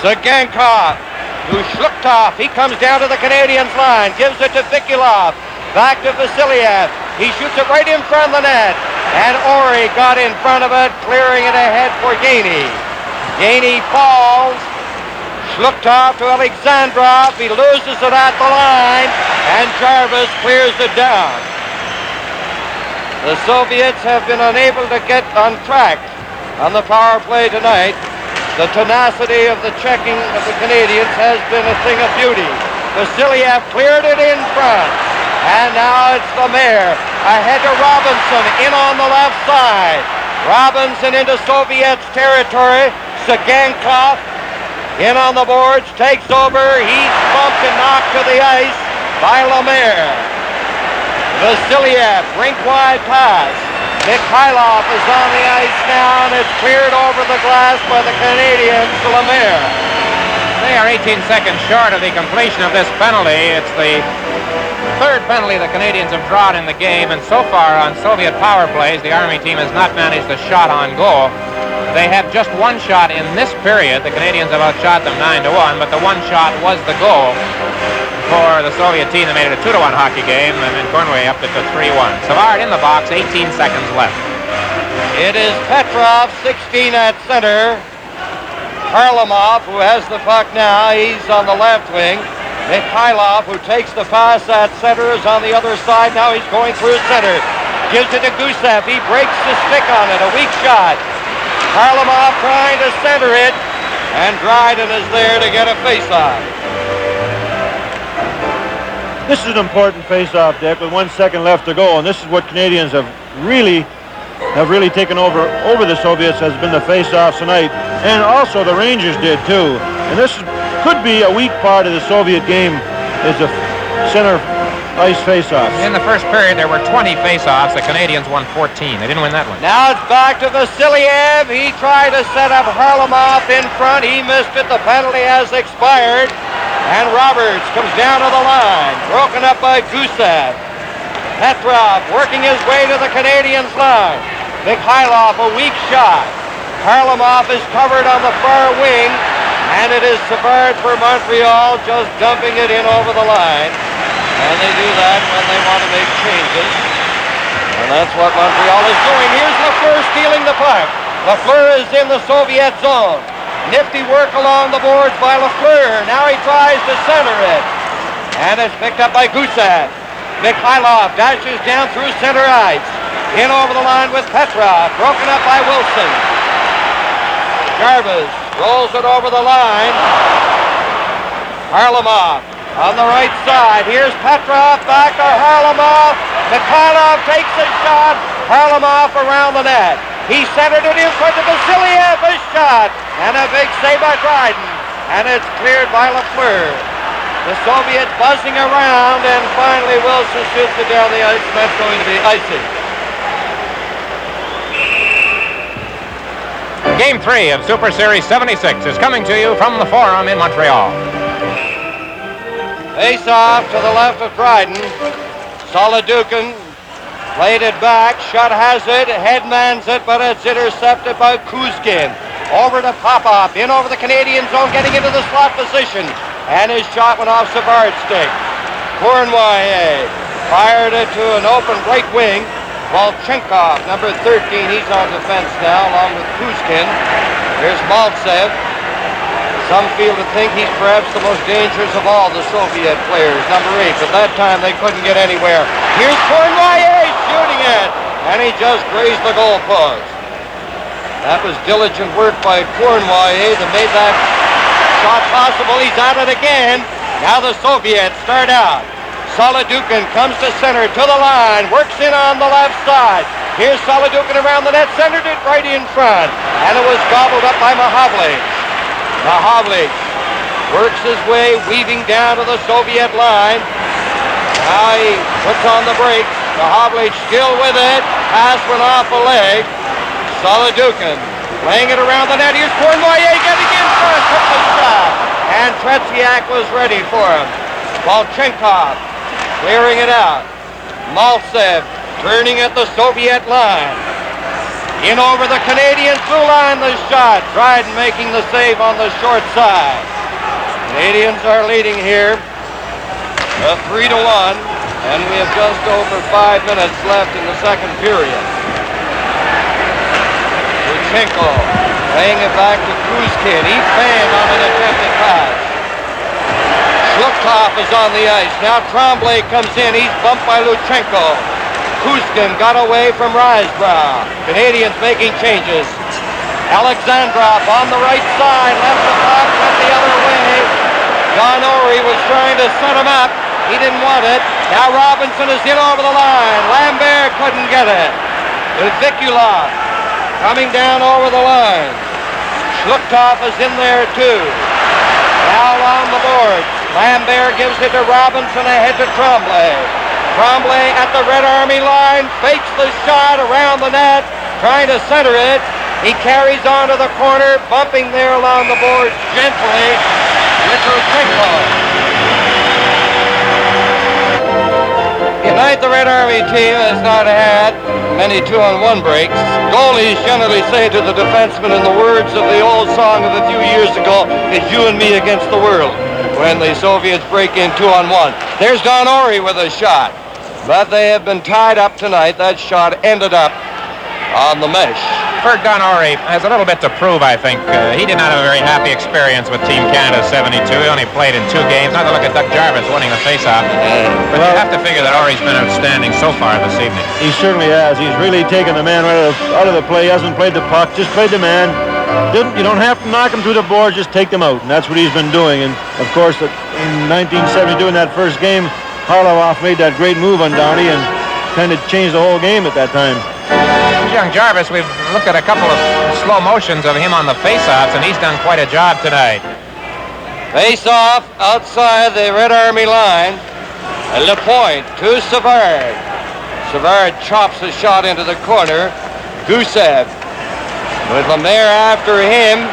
C'Gankov to Jlugtov. He comes down to the Canadiens line, gives it to Vikulov. Back to Vasiliev. He shoots it right in front of the net, and Ori got in front of it, clearing it ahead for Gainey. Gainey falls. Jlugtov to Alexandrov. He loses it at the line, and Jarvis clears it down. The Soviets have been unable to get on track on the power play tonight. The tenacity of the checking of the Canadiens has been a thing of beauty. Vasiliev cleared it in front, and now it's Lemaire ahead to Robinson in on the left side. Robinson into Soviets territory. C'Gankov in on the boards, takes over. He's bumped and knocked to the ice by Lemaire. Vasiliev, rink-wide pass. Mihайлов is on the ice now, and it's cleared over the glass by the Canadiens to Lemaire. They are 18 seconds short of the completion of this penalty. It's the third penalty the Canadiens have drawn in the game, and so far on Soviet power plays, the Army team has not managed a shot on goal. They have just 1 shot in this period. The Canadiens have outshot them 9-1, but the 1 shot was the goal for the Soviet team that made it a 2-1 hockey game, and then Cornway upped it to 3-1. Savard in the box, 18 seconds left. It is Petrov, 16 at center. Harlamov, who has the puck now, he's on the left wing. Mihайлov, who takes the pass at center, is on the other side. Now he's going through center. Gives it to Gusev. He breaks the stick on it. A weak shot. Harlamov trying to center it, and Dryden is there to get a face-off. This is an important face-off, Dick, with 1 second left to go, and this is what Canadiens have really taken over the Soviets, has been the face-offs tonight, and also the Rangers did too. And this could be a weak part of the Soviet game, is the center ice face-offs. In the first period, there were 20 face-offs. The Canadiens won 14. They didn't win that one. Now it's back to Vasiliev. He tried to set up Harlamov in front. He missed it. The penalty has expired. And Roberts comes down to the line, broken up by Gusef. Petrov working his way to the Canadiens line. Mihайлов, a weak shot. Harlamov is covered on the far wing, and it is Savard for Montreal, just dumping it in over the line. And they do that when they want to make changes. And that's what Montreal is doing. Here's Lafleur stealing the puck. Lafleur is in the Soviet zone. Nifty work along the boards by Lafleur. Now he tries to center it. And it's picked up by Gusef. Mihайлов dashes down through center ice. In over the line with Petrov. Broken up by Wilson. Jarvis rolls it over the line. Harlamov on the right side. Here's Petrov back to Harlamov. Mihайлov takes a shot. Harlamov around the net. He centered it in front of Vasiliev. A shot. And a big save by Dryden. And it's cleared by Lafleur. The Soviets buzzing around, and finally Wilson shoots it down the ice, and that's going to be icing. Game 3 of Super Series 76 is coming to you from the Forum in Montreal. Face off to the left of Dryden. Solidukin played it back. Shutt has it. Headmans it, but it's intercepted by Kuzkin. Over to Popov. In over the Canadian zone, getting into the slot position. And his shot went off Savard's stick. Cournoyer fired it to an open right wing. Volchenkov, number 13, he's on defense now, along with Kuzkin. Here's Maltsev. Some feel to think he's perhaps the most dangerous of all the Soviet players, number 8. But that time they couldn't get anywhere. Here's Cournoyer shooting it, and he just grazed the goalpost. That was diligent work by Cournoyer that made that shot possible. He's at it again. Now the Soviets start out. Solidukin comes to center, to the line, works in on the left side. Here's Solidukin around the net, centered it right in front. And it was gobbled up by П.Маховлич. П.Маховлич works his way, weaving down to the Soviet line. Now he puts on the brakes. П.Маховлич still with it. Pass went off a leg. Solidukin laying it around the net. Here's Cournoyer getting in front, took the shot. And Tretziak was ready for him. Volchenkov clearing it out. Maltsev turning at the Soviet line. In over the Canadian blue line, the shot. Dryden making the save on the short side. Canadians are leading here 3-1, and we have just over 5 minutes left in the second period. Lutchenko laying it back to Kuzkin. He fanned on an attempted pass. Zhluktov is on the ice. Now Tremblay comes in. He's bumped by Lutchenko. Kuzkin got away from Risebrow. Canadians making changes. Alexandrov on the right side. Left the puck, went the other way. Don Ory was trying to set him up. He didn't want it. Now Robinson is in over the line. Lambert couldn't get it. With Vikulov coming down over the line. Zhluktov is in there too. Now along the boards. Lambert gives it to Robinson, ahead to Tremblay. Tremblay at the Red Army line, fakes the shot around the net, trying to center it. He carries on to the corner, bumping there along the boards gently with Lutchenko. Tonight the Red Army team has not had many 2-on-1 breaks. Goalies generally say to the defenseman, in the words of the old song of a few years ago, it's you and me against the world, when the Soviets break in 2-on-1. There's Don Ory with a shot, but they have been tied up tonight. That shot ended up on the mesh. For Don Ory has a little bit to prove, I think. He did not have a very happy experience with Team Canada 72. He only played in 2 games. Not to look at Doug Jarvis winning the faceoff. But you have to figure that Ory's been outstanding so far this evening. He certainly has. He's really taken the man right out of the play. He hasn't played the puck, just played the man. You don't have to knock him through the boards, just take them out. And that's what he's been doing. And, of course, in 1972, in that first game, Harlamov made that great move on Downey and kind of changed the whole game at that time. Young Jarvis, we've looked at a couple of slow motions of him on the face-offs, and he's done quite a job tonight. Face-off outside the Red Army line. LePointe to Savard. Savard chops a shot into the corner. Gusев with Lemaire after him.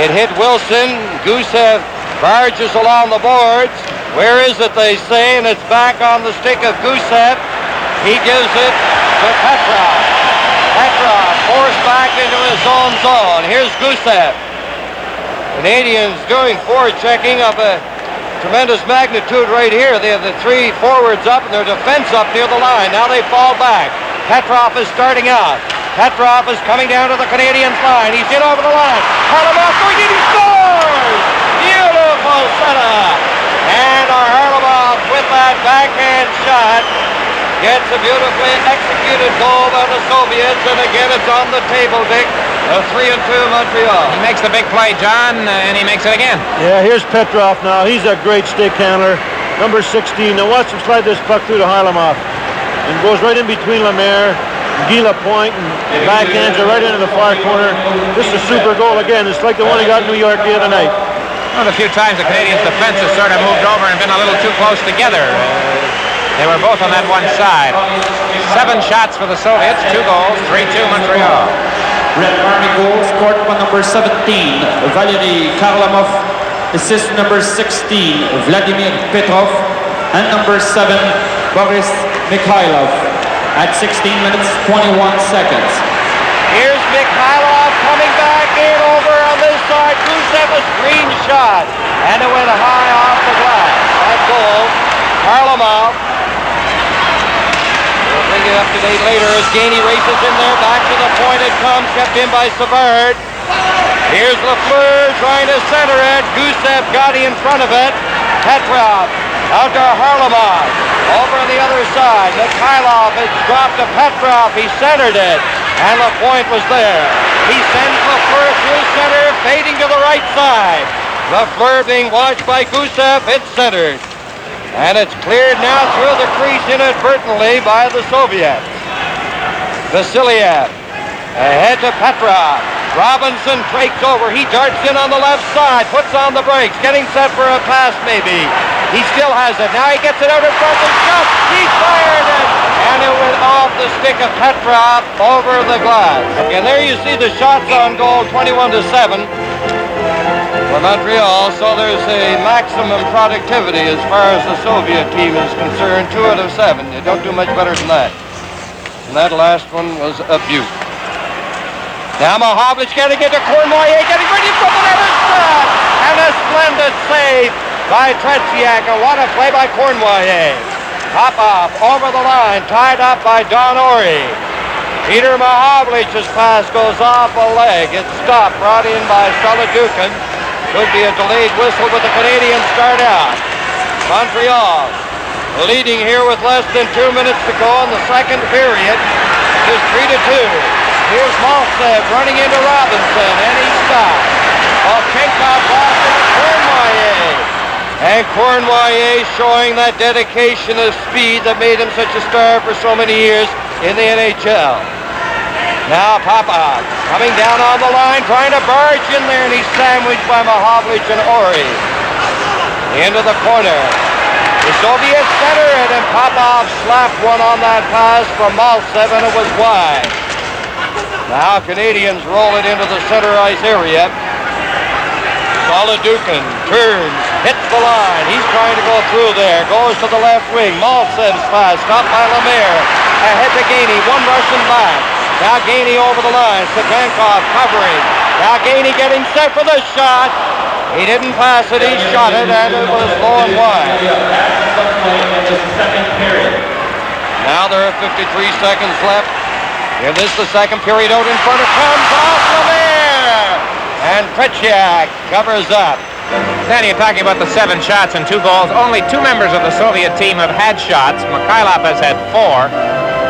It hit Wilson. Gusев barges along the boards. Where is it, they say, and it's back on the stick of Gusев. He gives it to Petrov. Petrov forced back into his own zone. Here's Gusев. Canadiens doing forechecking of a tremendous magnitude right here. They have the three forwards up and their defense up near the line. Now they fall back. Petrov is starting out. Petrov is coming down to the Canadiens line. He's in over the line. Harlamov going in, he scores! Beautiful setup. And our Harlamov with that backhand shot gets a beautifully executed goal by the Soviets, and again it's on the table, Dick. A 3-2 Montreal. He makes the big play, John, and he makes it again. Yeah, here's Petrov now. He's a great stick handler. Number 16. Now watch him slide this puck through to Harlamov. And goes right in between Lemaire and Guy Lapointe, and the backhands are right into the far corner. This is a super goal again. It's like the one he got in New York the other night. Well, a few times the Canadiens' defense has sort of moved over and been a little too close together. They were both on that one side. 7 shots for the Soviets, 2 goals, 3-2 Montreal. Red Army goal scored by number 17, Valery Harlamov. Assist number 16, Vladimir Petrov. And number 7, Boris Mihайлов. At 16 minutes, 21 seconds. Here's Mihайлov coming back in over on this side. Gusев a screen shot. And it went high off the glass. That goal. Harlamov. We'll bring it up to date later as Gainey races in there. Back to the point it comes. Kept in by Savard. Here's Lafleur trying to center it. Gusев got in front of it. Petrov out to Harlamov. Over on the other side. Mihайлov has dropped to Petrov. He centered it. And Lapointe was there. He sends Lafleur through center, fading to the right side. Lafleur being watched by Gusев. It's centered. And it's cleared now through the crease inadvertently by the Soviets. Vasiliev ahead to Petrov. Robinson breaks over. He darts in on the left side, puts on the brakes, getting set for a pass maybe. He still has it. Now he gets it out in front of the shot. He fired it. And it went off the stick of Petrov over the glass. And there you see the shots on goal, 21-7. For Montreal, so there's a maximum productivity as far as the Soviet team is concerned. 2 out of 7. You don't do much better than that. And that last one was a beaut. Now П.Маховлич getting into Cournoyer, getting ready for the net shot, and a splendid save by Tretьяк. And what a play by Cournoyer. Popov over the line, tied up by Don Ori. П.Маховлич's pass goes off a leg. It's stopped, brought in by В.Солодухин. Could be a delayed whistle, but the Canadiens start out. Montreal leading here with less than 2 minutes to go in the second period. It is 3-2. Here's Maltsev running into Robinson, and he stopped. Volchenkov off into Cournoyer. And Cournoyer showing that dedication of speed that made him such a star for so many years in the NHL. Now Popov coming down on the line, trying to barge in there, and he's sandwiched by П.Маховлич and Ori. Into the corner. The Soviets center it, and Popov slapped one on that pass from Maltsev, and it was wide. Now Canadiens roll it into the center ice area. Солодухин turns, hits the line. He's trying to go through there. Goes to the left wing. Maltsev's pass, stopped by Lemaire. Ahead to Gainey, one rushing back. Now Gainey over the line. Цыганков covering. Now Gainey getting set for the shot. He didn't pass it, he shot it, and it was low and wide. Now there are 53 seconds left. Give this the second period. Out in front, it comes off Lemaire. And Tretьяк covers up. Then you're talking about the 7 shots and 2 goals. Only 2 members of the Soviet team have had shots. Mihайлов has had 4,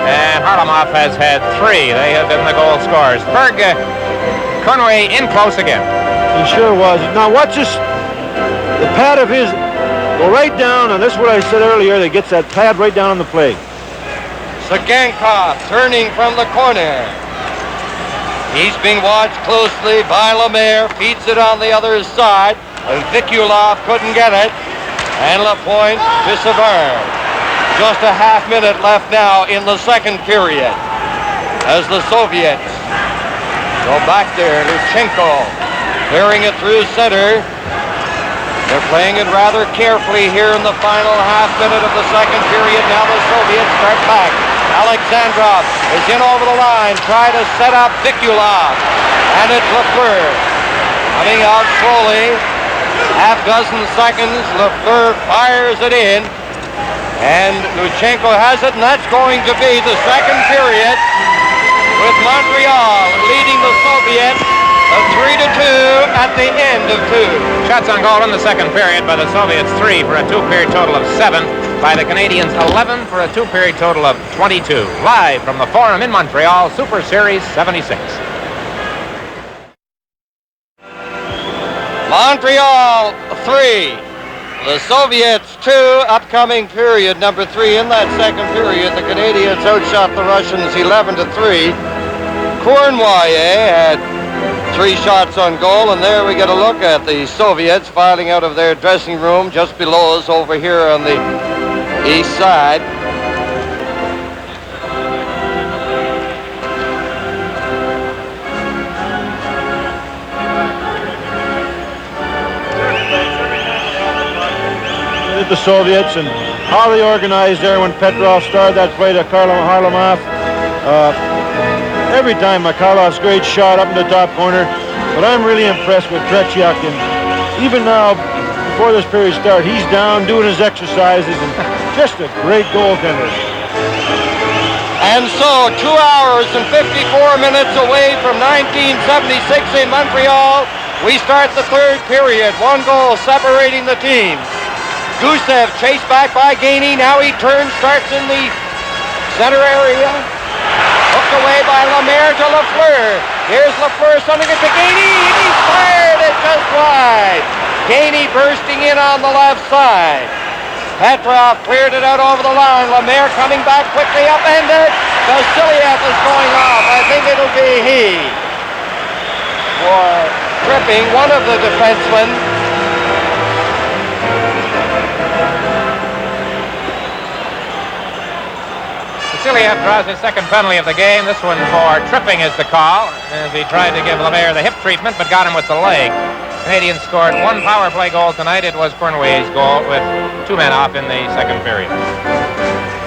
and Harlamov has had 3. They have been the goal scorers. Berg, Cournoyer in close again. He sure was. Now watch this. The pad of his go right down, and this is what I said earlier, that gets that pad right down on the play. Цыганков turning from the corner. He's being watched closely by Lemaire, feeds it on the other side. Vikulov couldn't get it, and Lapointe to Savard. Just a half minute left now in the second period as the Soviets go back there. Lutchenko clearing it through center. They're playing it rather carefully here in the final half minute of the second period. Now the Soviets start back. Alexandrov is in over the line, try to set up Vikulov, and it's Lafleur coming out slowly. Half dozen seconds, Lafleur fires it in, and Lutchenko has it, and that's going to be the second period, with Montreal leading the Soviets 3-2 at the end of 2. Shots on goal in the second period by the Soviets, 3 for a two-period total of 7. By the Canadiens, 11 for a two-period total of 22. Live from the Forum in Montreal, Super Series 76. Montreal 3, the Soviets 2, upcoming period number 3. In that second period, the Canadiens outshot the Russians 11-3. Cournoyer had 3 shots on goal, and there we get a look at the Soviets filing out of their dressing room just below us over here on the east side. The Soviets and how they organized there when Petrov started that play to Harlamov. Every time Mikhailov's great shot up in the top corner, but I'm really impressed with Tretьяк, and even now before this period started, he's down doing his exercises, and just a great goaltender. And so 2 hours and 54 minutes away from 1976 in Montreal, we start the third period. 1 goal separating the teams. Gusев chased back by Gainey. Now he turns, starts in the center area. Hooked away by Lemaire to Lafleur. Here's Lafleur sending it to Gainey. He's fired it just wide. Gainey bursting in on the left side. Petrov cleared it out over the line. Lemaire coming back quickly upended. Vasilev is going off. I think it'll be he for tripping one of the defensemen. Vasilev draws his second penalty of the game. This one for tripping is the call, as he tried to give Lemaire the hip treatment, but got him with the leg. Canadiens scored 1 power play goal tonight. It was Cournoyer's goal with 2 men off in the second period.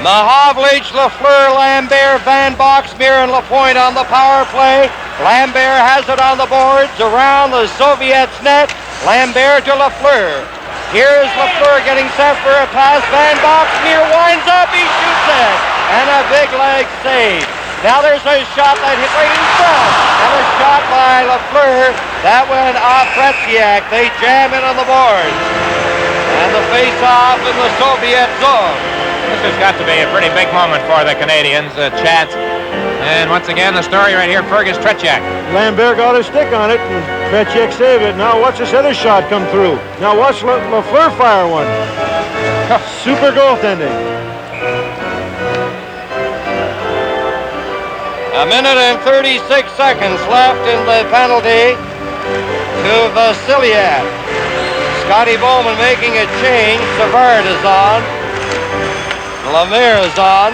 П.Маховлич, Lafleur, Lambert, Van Boxmeer, and Lapointe on the power play. Lambert has it on the boards around the Soviets' net. Lambert to Lafleur. Here's Lafleur getting set for a pass. Van Boxmeer winds up. He shoots it. And a big leg save. Now there's a shot that hit right in front. And a shot by Lafleur. That went off Tretьяк. They jam in on the boards. And the face-off in the Soviet zone. This has got to be a pretty big moment for the Canadiens. Chance. And once again, the story right here, Fergus Tretьяk. Lambert got a stick on it, and Tretьяk saved it. Now watch this other shot come through. Now watch Lafleur fire one. Super goaltending. A minute and 36 seconds left in the penalty to Vasilev. Scotty Bowman making a change. Savard is on. Lemaire is on.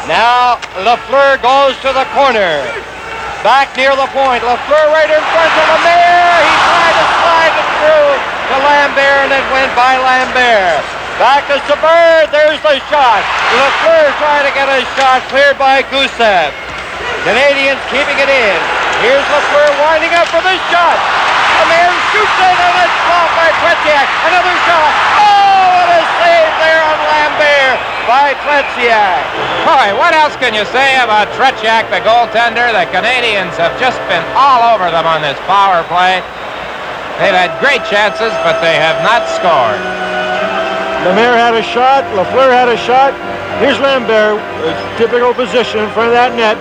Now Lafleur goes to the corner. Back near the point. Lafleur right in front of Lemaire. He tried to slide it through to Lambert, and it went by Lambert. Back to Savard. There's the shot. Lafleur trying to get a shot cleared by Gusев. Canadiens keeping it in. Here's Lafleur winding up for this shot. Lemaire shoots it, and it's blocked by Tretьяк. Another shot. Oh, what a save there on Lambert by Tretьяk. Boy, what else can you say about Tretьяk, the goaltender? The Canadiens have just been all over them on this power play. They've had great chances, but they have not scored. Lemaire had a shot. Lafleur had a shot. Here's Lambert, typical position in front of that net.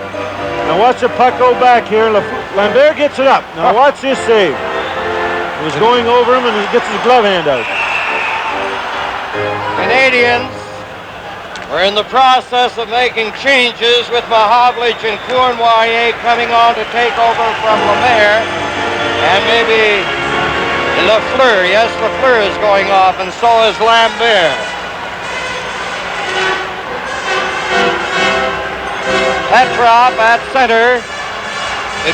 Now watch the puck go back here. Lambert gets it up. Now watch this save. He was going over him, and he gets his glove hand out. Canadiens were in the process of making changes with P.Machowicz and QIWI coming on to take over from Lemaire. And maybe Lafleur, yes, Lafleur is going off, and so is Lambert. Petrov at center.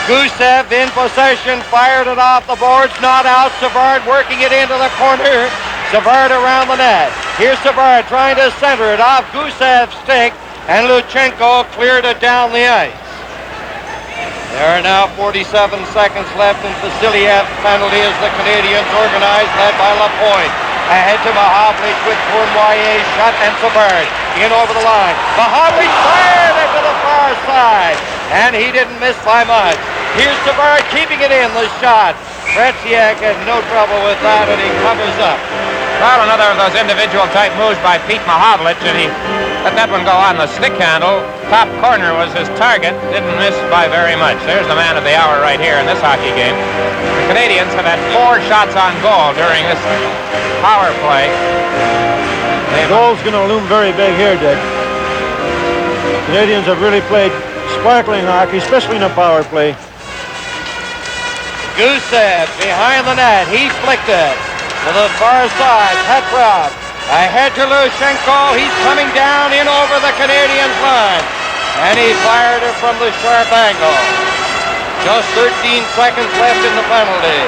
Gushev in possession, fired it off the boards, not out. Savard working it into the corner. Savard around the net. Here's Savard trying to center it off Gusev's stick, and Lutchenko cleared it down the ice. There are now 47 seconds left, and Vasilyev's penalty as the Canadiens organized, led by Lapointe. Ahead to P.Machowicz with Cournoyer, shot, and Savard in over the line. P.Machowicz fired it to the far side, and he didn't miss by much. Here's Savard keeping it in, the shot. Tretьяк had no trouble with that, and he covers up. Well, another of those individual type moves by P.Machowicz, and he let that one go on the stick handle. Top corner was his target, didn't miss by very much. There's the man of the hour right here in this hockey game. The Canadiens have had 4 shots on goal during this power play. The goal's going to loom very big here, Dick. Canadiens have really played sparkling hockey, especially in a power play. Gushev behind the net, he flicked it to the far side. Petrov ahead to Lutchenko, he's coming down in over the Canadiens line, and he fired it from the sharp angle. Just 13 seconds left in the penalty.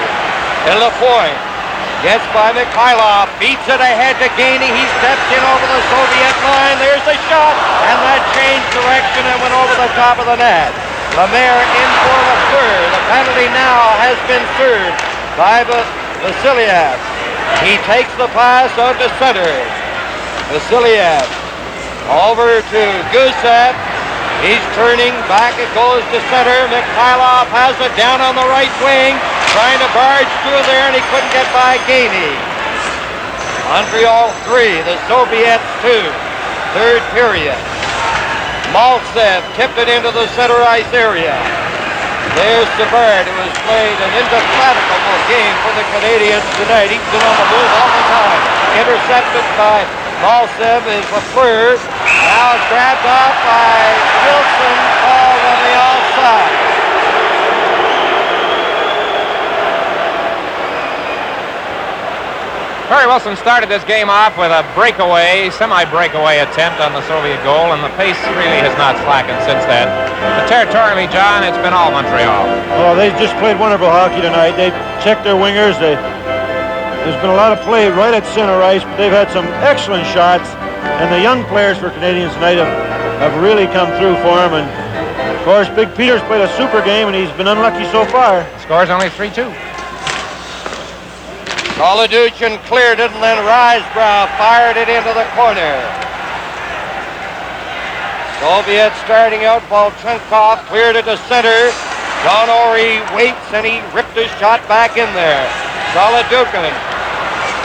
And Lapointe gets by Mihайлов, beats it ahead to Gainey, he steps in over the Soviet line, there's the shot, and that changed direction and went over the top of the net. Lemaire in for Lafleur. The penalty now has been served by Vasilyov. He takes the pass out to center. Vasilyov over to Gushev. He's turning back, it goes to center. Mihайлov has it down on the right wing, trying to barge through there, and he couldn't get by Gainey. Montreal 3, the Soviets 2. Third period. Maltsev tipped it into the center ice area. There's Savard, who has played an indefatigable game for the Canadiens tonight. He's been on the move all the time. Intercepted by Maltsev is Lafleur. Now grabbed off by Wilson, called on the offside. Perry Wilson started this game off with a breakaway, semi-breakaway attempt on the Soviet goal, and the pace really has not slackened since then. But territorially, John, it's been all Montreal. Oh, they just played wonderful hockey tonight. They checked their wingers. There's been a lot of play right at center ice, but they've had some excellent shots, and the young players for Canadiens tonight have really come through for them. And of course, Big Peter's played a super game, and he's been unlucky so far. Score's only 3-2. Solodukhin cleared it, and then Risebrough fired it into the corner. Soviet starting out, Volchenkov cleared it to center. John Ory waits, and he ripped his shot back in there. Solodukhin,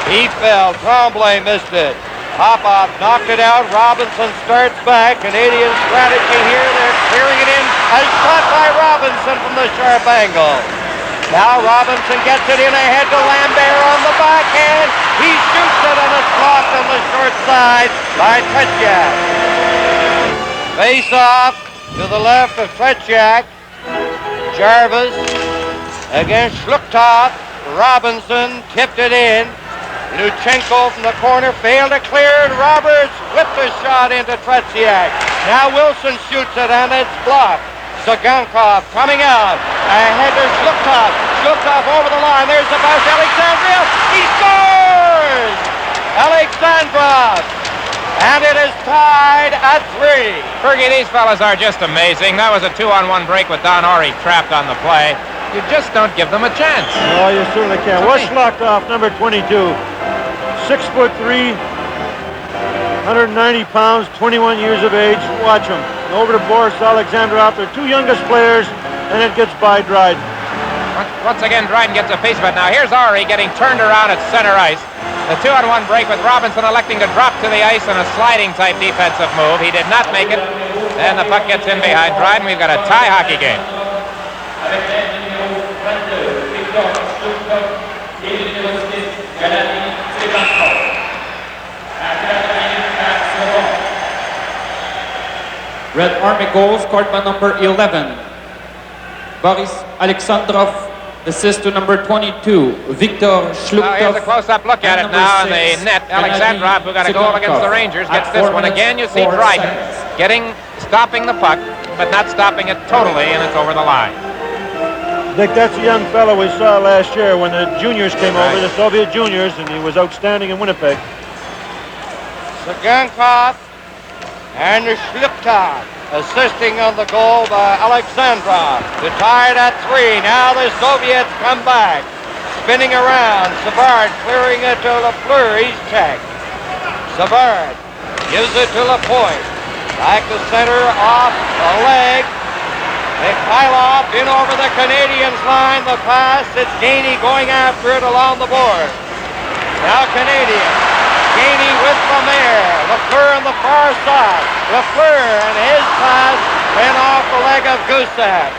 he fell, Tremblay missed it. Popov knocked it out, Robinson starts back. Canadian strategy here, they're clearing it in. A shot by Robinson from the sharp angle. Now Robinson gets it in ahead to Lambert on the backhand. He shoots it, and it's blocked on the short side by Tretьяк. Face off to the left of Tretьяk. Jarvis against Jlugtov. Robinson tipped it in. Lutchenko from the corner failed to clear it. Roberts whipped a shot into Tretьяk. Now Wilson shoots it, and it's blocked. Цыганков coming out, ahead to Жлуктов. Жlugtov over the line, there's the pass, Alexandrov, he scores! Alexandrov, and it is tied at 3. Fergie, these fellas are just amazing. That was a 2-on-1 break with Don Ory trapped on the play. You just don't give them a chance. Oh, you certainly can. Jlugtov, number 22, 6'3", 190 pounds, 21 years of age. Watch him. Over to Boris Alexandrov, their 2 youngest players, and it gets by Dryden. Once again, Dryden gets a piece of it. Now here's Ory getting turned around at center ice. The 2-on-1 break with Robinson electing to drop to the ice in a sliding type defensive move. He did not make it, and the puck gets in behind Dryden. We've got a tie hockey game. Red Army goal scored by number 11, Boris Alexandrov. Assist to number 22, Victor Jlugtov. Here's a close-up look at it now in the net. Alexandrov, who got a goal against the Rangers, gets this one again. You see Dryden stopping the puck, but not stopping it totally, and it's over the line. Dick, that's a young fellow we saw last year when the juniors came over, the Soviet juniors, and he was outstanding in Winnipeg. Цыганков and Жлуктов assisting on the goal by Alexandrov to tie it at 3. Now the Soviets come back, spinning around. Savard clearing it to Lafleur. He's checked. Savard gives it to Lapointe. Back to center, off the leg. Mihайлov in over the Canadiens line. The pass. It's Gainey going after it along the board. Now Canadiens. Gainey with Lemaire. Lafleur on the far side. Lafleur and his pass went off the leg of Gusef.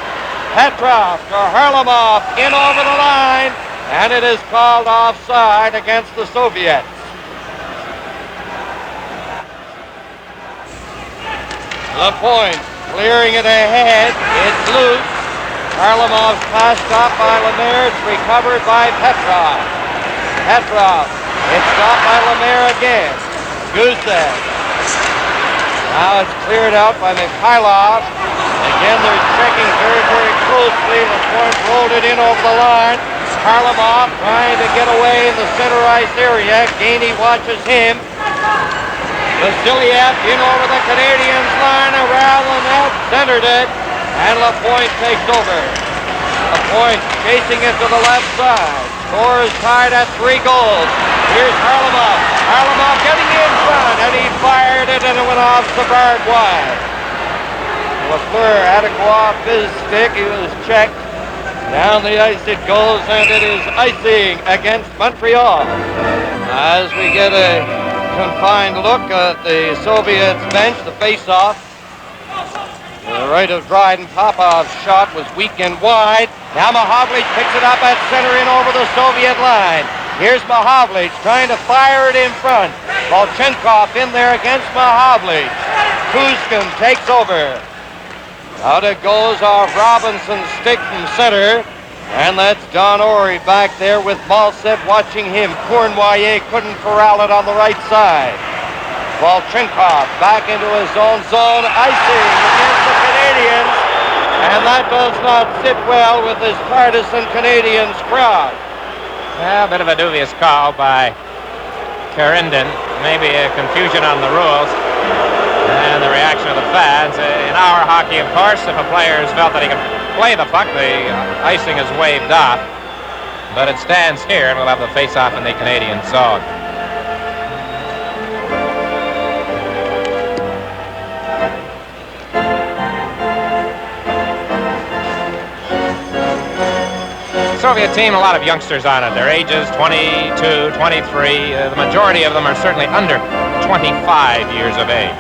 Petrov to Harlamov in over the line, and it is called offside against the Soviets. Lapointe clearing it ahead. It's loose. Harlamov's pass stopped by Lemaire. It's recovered by Petrov. Petrov. It's stopped by Lemaire again. Gusef. Now it's cleared out by Mihайлov. Again, they're checking very, very closely. Lapointe rolled it in over the line. Harlamov trying to get away in the center ice area. Gainey watches him. Vasilev in over the Canadiens line around the net. Centered it. And Lapointe takes over. Lapointe chasing it to the left side. Score is tied at 3 goals. Here's Harlamov. Harlamov getting in front, and he fired it, and it went off Savard wide. Lafleur had to go off his stick. He was checked. Down the ice it goes, and it is icing against Montreal. As we get a confined look at the Soviets bench, the face-off. To the right of Dryden, Popov's shot was weak and wide. Now П.Маховлич picks it up at center in over the Soviet line. Here's П.Маховлич trying to fire it in front. Волченков in there against П.Маховлич. Kuzkin takes over. Out it goes off Robinson's stick from center. And that's Don Ory back there with Malsev watching him. Cournoyer couldn't corral it on the right side. Volchenkov back into his own zone, icing against the Canadiens, and that does not sit well with this partisan Canadiens crowd. Well, a bit of a dubious call by Karindin. Maybe a confusion on the rules and the reaction of the fans. In our hockey, of course, if a player has felt that he can play the puck, the icing is waved off. But it stands here, and we'll have the face-off in the Canadian zone. Soviet team, a lot of youngsters on it. Their ages 22, 23. The majority of them are certainly under 25 years of age.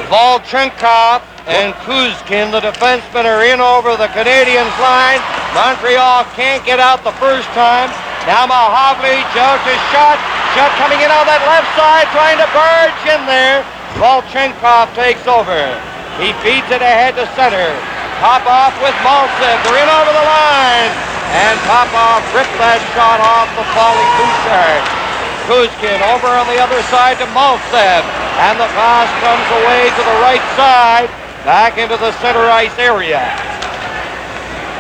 Volchenkov and Kuzkin, the defensemen, are in over the Canadiens line. Montreal can't get out the first time. Now П.Маховлич out to shot. Shot coming in on that left side, trying to barge in there. Volchenkov takes over. He feeds it ahead to center. Popov with Malsev. They're in over the line. And Popov ripped that shot off the falling Bouchard. Kuzkin over on the other side to Malsev. And the pass comes away to the right side, back into the center ice area.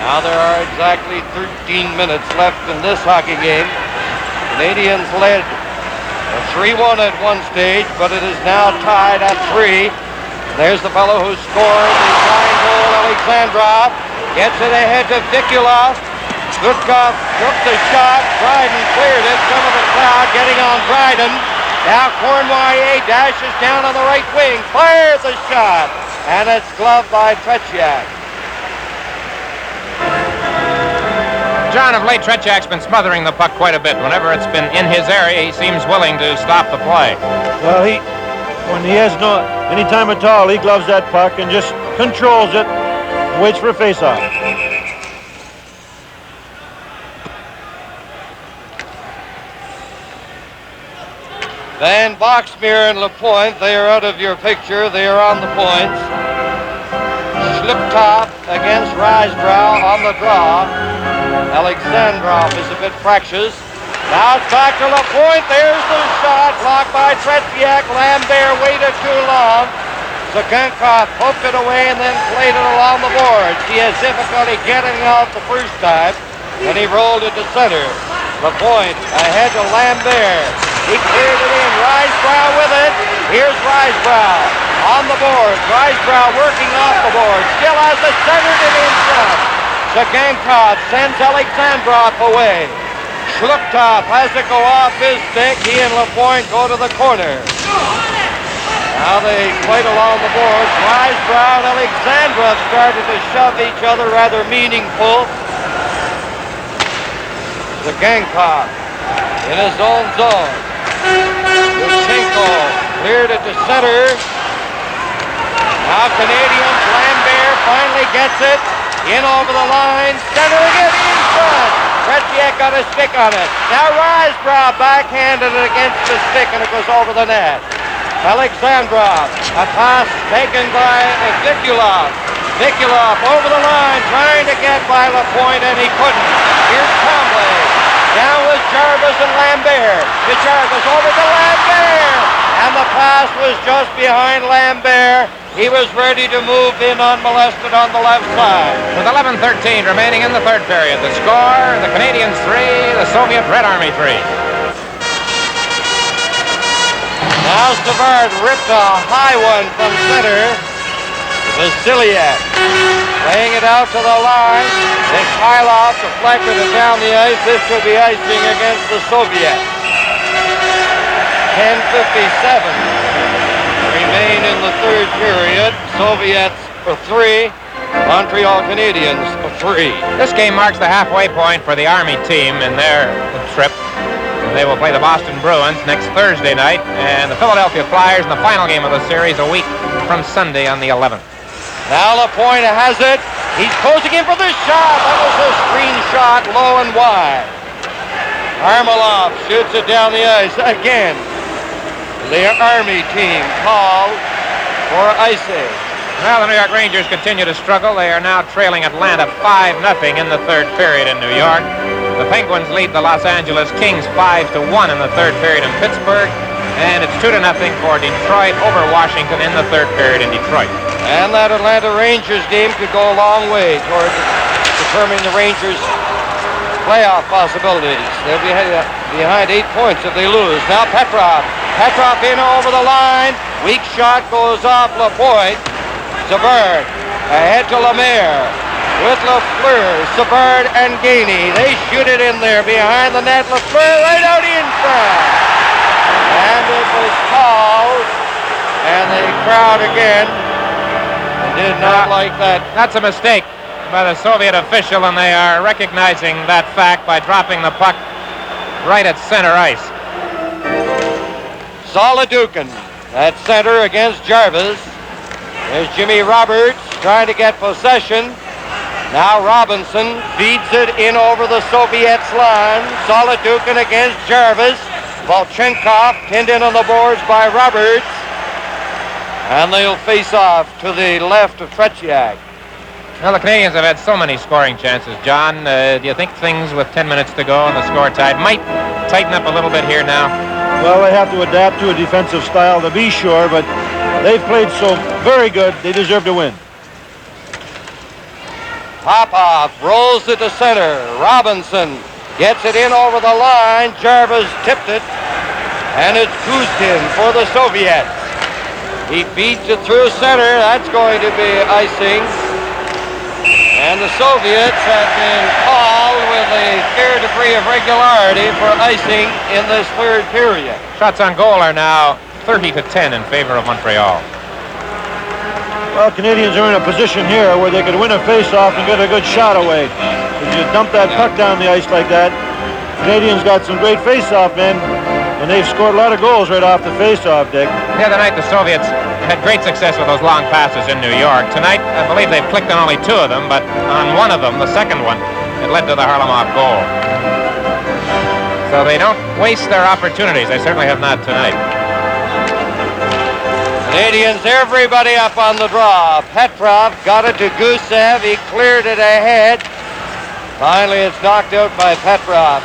Now there are exactly 13 minutes left in this hockey game. Canadiens led 3-1 at one stage, but it is now tied at 3. There's the fellow who scored the tying goal, Alexandrov. Gets it ahead to Vikulov. Zhutkov took the shot. Dryden cleared it. Some of the crowd getting on Dryden. Now Cournoyer dashes down on the right wing. Fires the shot. And it's gloved by Tretьяк. John, of late, Tretьяк's been smothering the puck quite a bit. Whenever it's been in his area, he seems willing to stop the play. Well, when he has no any time at all, he gloves that puck and just controls it, waits for a face-off. Van Boxmeer and Lapointe, they are out of your picture. They are on the points. Schlipptop against Risebrow on the draw. Alexandrov is a bit fractious. Now it's back to Lapointe. There's the shot. Blocked by Tretьяк. Lambert waited too long. Цыганков poked it away and then played it along the boards. He has difficulty getting out the first time, and he rolled it to center. Lapointe ahead to Lambert. He cleared it in. Risebrow with it. Here's Risebrow on the board. Risebrow working off the board. Still has it centered and in front. Цыганков sends Alexandrov away. Жлуктов has to go off his stick. He and Lapointe go to the corner. Now they played along the boards. Risebrow and Alexandrov started to shove each other, rather meaningful. Cıganков in his own zone. Lutchenko cleared it to center. Now Canadiens, Lambert finally gets it. In over the line, centering it in front. Tretьяк got a stick on it. Now Risebrow backhanded it against the stick and it goes over the net. Alexandrov, a pass taken by Vikulov. Vikulov over the line, trying to get by Lapointe, and he couldn't. Here's Tremblay. Down with Jarvis and Lambert. To Jarvis, over to Lambert. And the pass was just behind Lambert. He was ready to move in unmolested on the left side. With 11:13 remaining in the third period, the score, the Canadiens 3, the Soviet Red Army 3. Now Savard ripped a high one from center. Vasilev laying it out to the line. Mihайлов deflected it down the ice. This could be icing against the Soviets. 10:57 remain in the third period. Soviets for 3. Montreal Canadiens for 3. This game marks the halfway point for the Army team in their trip. They will play the Boston Bruins next Thursday night and the Philadelphia Flyers in the final game of the series a week from Sunday on the 11th. Now Lapointe has it. He's closing in for the shot. That was a screen shot, low and wide. Harlamov shoots it down the ice again. The Army team called for icing. Well, the New York Rangers continue to struggle. They are now trailing Atlanta 5-0 in the third period in New York. The Penguins lead the Los Angeles Kings 5-1 in the third period in Pittsburgh. And it's 2-0 for Detroit over Washington in the third period in Detroit. And that Atlanta Rangers game could go a long way toward determining the Rangers' playoff possibilities. They'll be behind 8 points if they lose. Now Petrov. Petrov in over the line. Weak shot goes off Lapointe. Savard ahead to Lemaire. With Lafleur, Savard and Gainey. They shoot it in there behind the net. Lafleur right out in front. And it was called. And the crowd again did not like that. That's a mistake by the Soviet official, and they are recognizing that fact by dropping the puck right at center ice. Solidukin at center against Jarvis. There's Jimmy Roberts trying to get possession. Now Robinson feeds it in over the Soviets line. Solidukin against Jarvis. Volchenkov pinned in on the boards by Roberts. And they'll face off to the left of Tretьяк. Well, the Canadiens have had so many scoring chances, John. Do you think things with 10 minutes to go and the score tied might tighten up a little bit here now? Well, they have to adapt to a defensive style to be sure, but they've played so very good, they deserve to win. Popov rolls it to center. Robinson gets it in over the line. Jarvis tipped it. And it's Kuzkin for the Soviets. He feeds it through center. That's going to be icing. And the Soviets have been called with a fair degree of regularity for icing in this third period. Shots on goal are now 30-10 in favor of Montreal. Well, Canadiens are in a position here where they could win a face-off and get a good shot away. If you dump that puck down the ice like that, Canadiens got some great face-off men, and they've scored a lot of goals right off the face-off, Dick. The other night, the Soviets had great success with those long passes in New York. Tonight, I believe they've clicked on only 2 of them, but on one of them, the second one, it led to the Harlamov goal. So they don't waste their opportunities. They certainly have not tonight. Canadiens, everybody up on the draw. Petrov got it to Gusев. He cleared it ahead. Finally, it's knocked out by Petrov.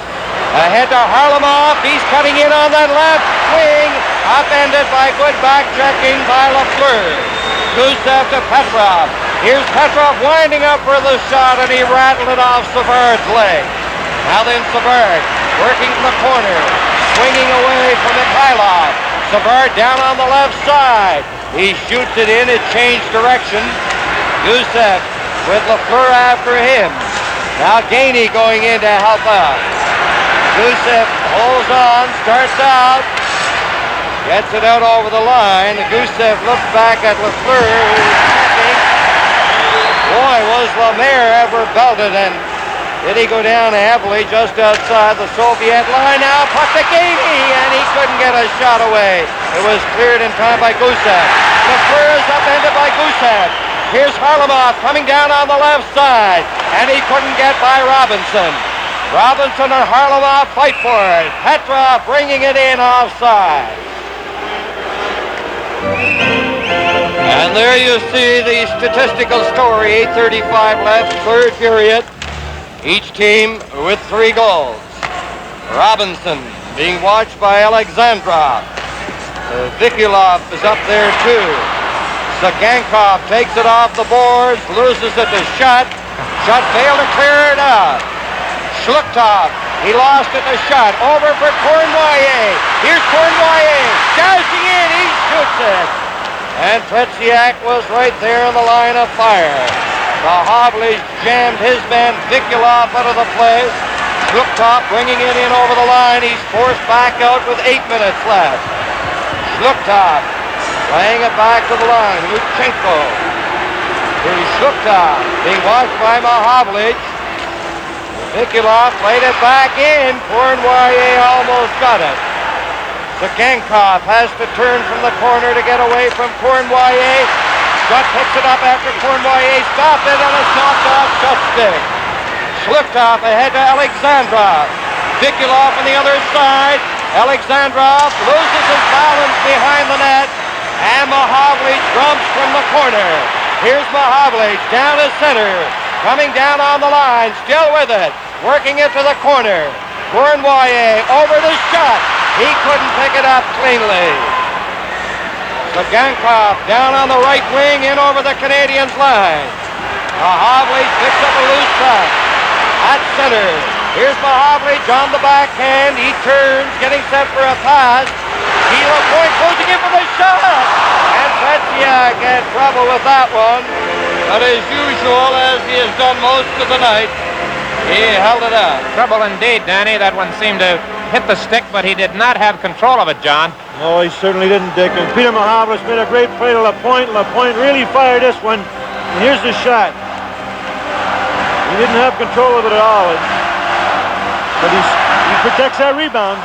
Ahead to Harlamov. He's cutting in on that left wing. Upended by good back-checking by Lafleur. Gusев to Petrov. Here's Petrov winding up for the shot, and he rattled it off Savard's leg. Now then Savard working from the corner. Swinging away from Mihайлов. Savard down on the left side. He shoots it in. It changed direction. Gusев with Lafleur after him. Now Gainey going in to help out. Gusев holds on, starts out, gets it out over the line. Gusев looks back at Lafleur, who's checking. Boy, was Lemaire ever belted, and did he go down heavily just outside the Soviet line. Now puck to Gainey, and he couldn't get a shot away. It was cleared in time by Gusев. Lafleur is upended by Gusев. Here's Harlamov coming down on the left side, and he couldn't get by Robinson. Robinson and Harlamov fight for it. Petrov bringing it in offside. And there you see the statistical story. 8:35 left, third period. Each team with 3 goals. Robinson being watched by Alexandrov. Vikulov is up there too. Цыганков takes it off the boards, loses it to Shutt. Shutt failed to clear it out. Jlugtov, he lost it to Shutt. Over for Cournoyer. Here's Cournoyer. Dashing in, he shoots it. And Tretьяк was right there in the line of fire. П.Маховлич jammed his man Викулов out of the play. Жлуктов bringing it in over the line. He's forced back out with 8 minutes left. Jlugtov laying it back to the line. Lutchenko. Here's Jlugtov being watched by П.Маховлич. Викулов played it back in. Cournoyer almost got it. Цыганков has to turn from the corner to get away from Cournoyer. Shutt picks it up after Cournoyer stopped it, and it's knocked off Shutt's stick. Jlugtov ahead to Alexandrov. Vikulov on the other side. Alexandrov loses his balance behind the net, and П.Маховлич jumps from the corner. Here's П.Маховлич down to center. Coming down on the line, still with it, working it to the corner. Cournoyer over to Shutt. He couldn't pick it up cleanly. Цыганков down on the right wing, in over the Canadiens line. П.Маховлич picks up a loose puck. At center, here's П.Маховлич on the backhand. He turns, getting set for a pass. Gila Point closing in for the shot. And Tretьяк had trouble with that one. But as usual, as he has done most of the night, he held it out. Trouble indeed, Danny. That one seemed to hit the stick, but he did not have control of it, John. No, he certainly didn't, Dick. And Peter П.Маховлич made a great play to LaPointe. LaPointe really fired this one. And here's the shot. He didn't have control of it at all. But he protects that rebound.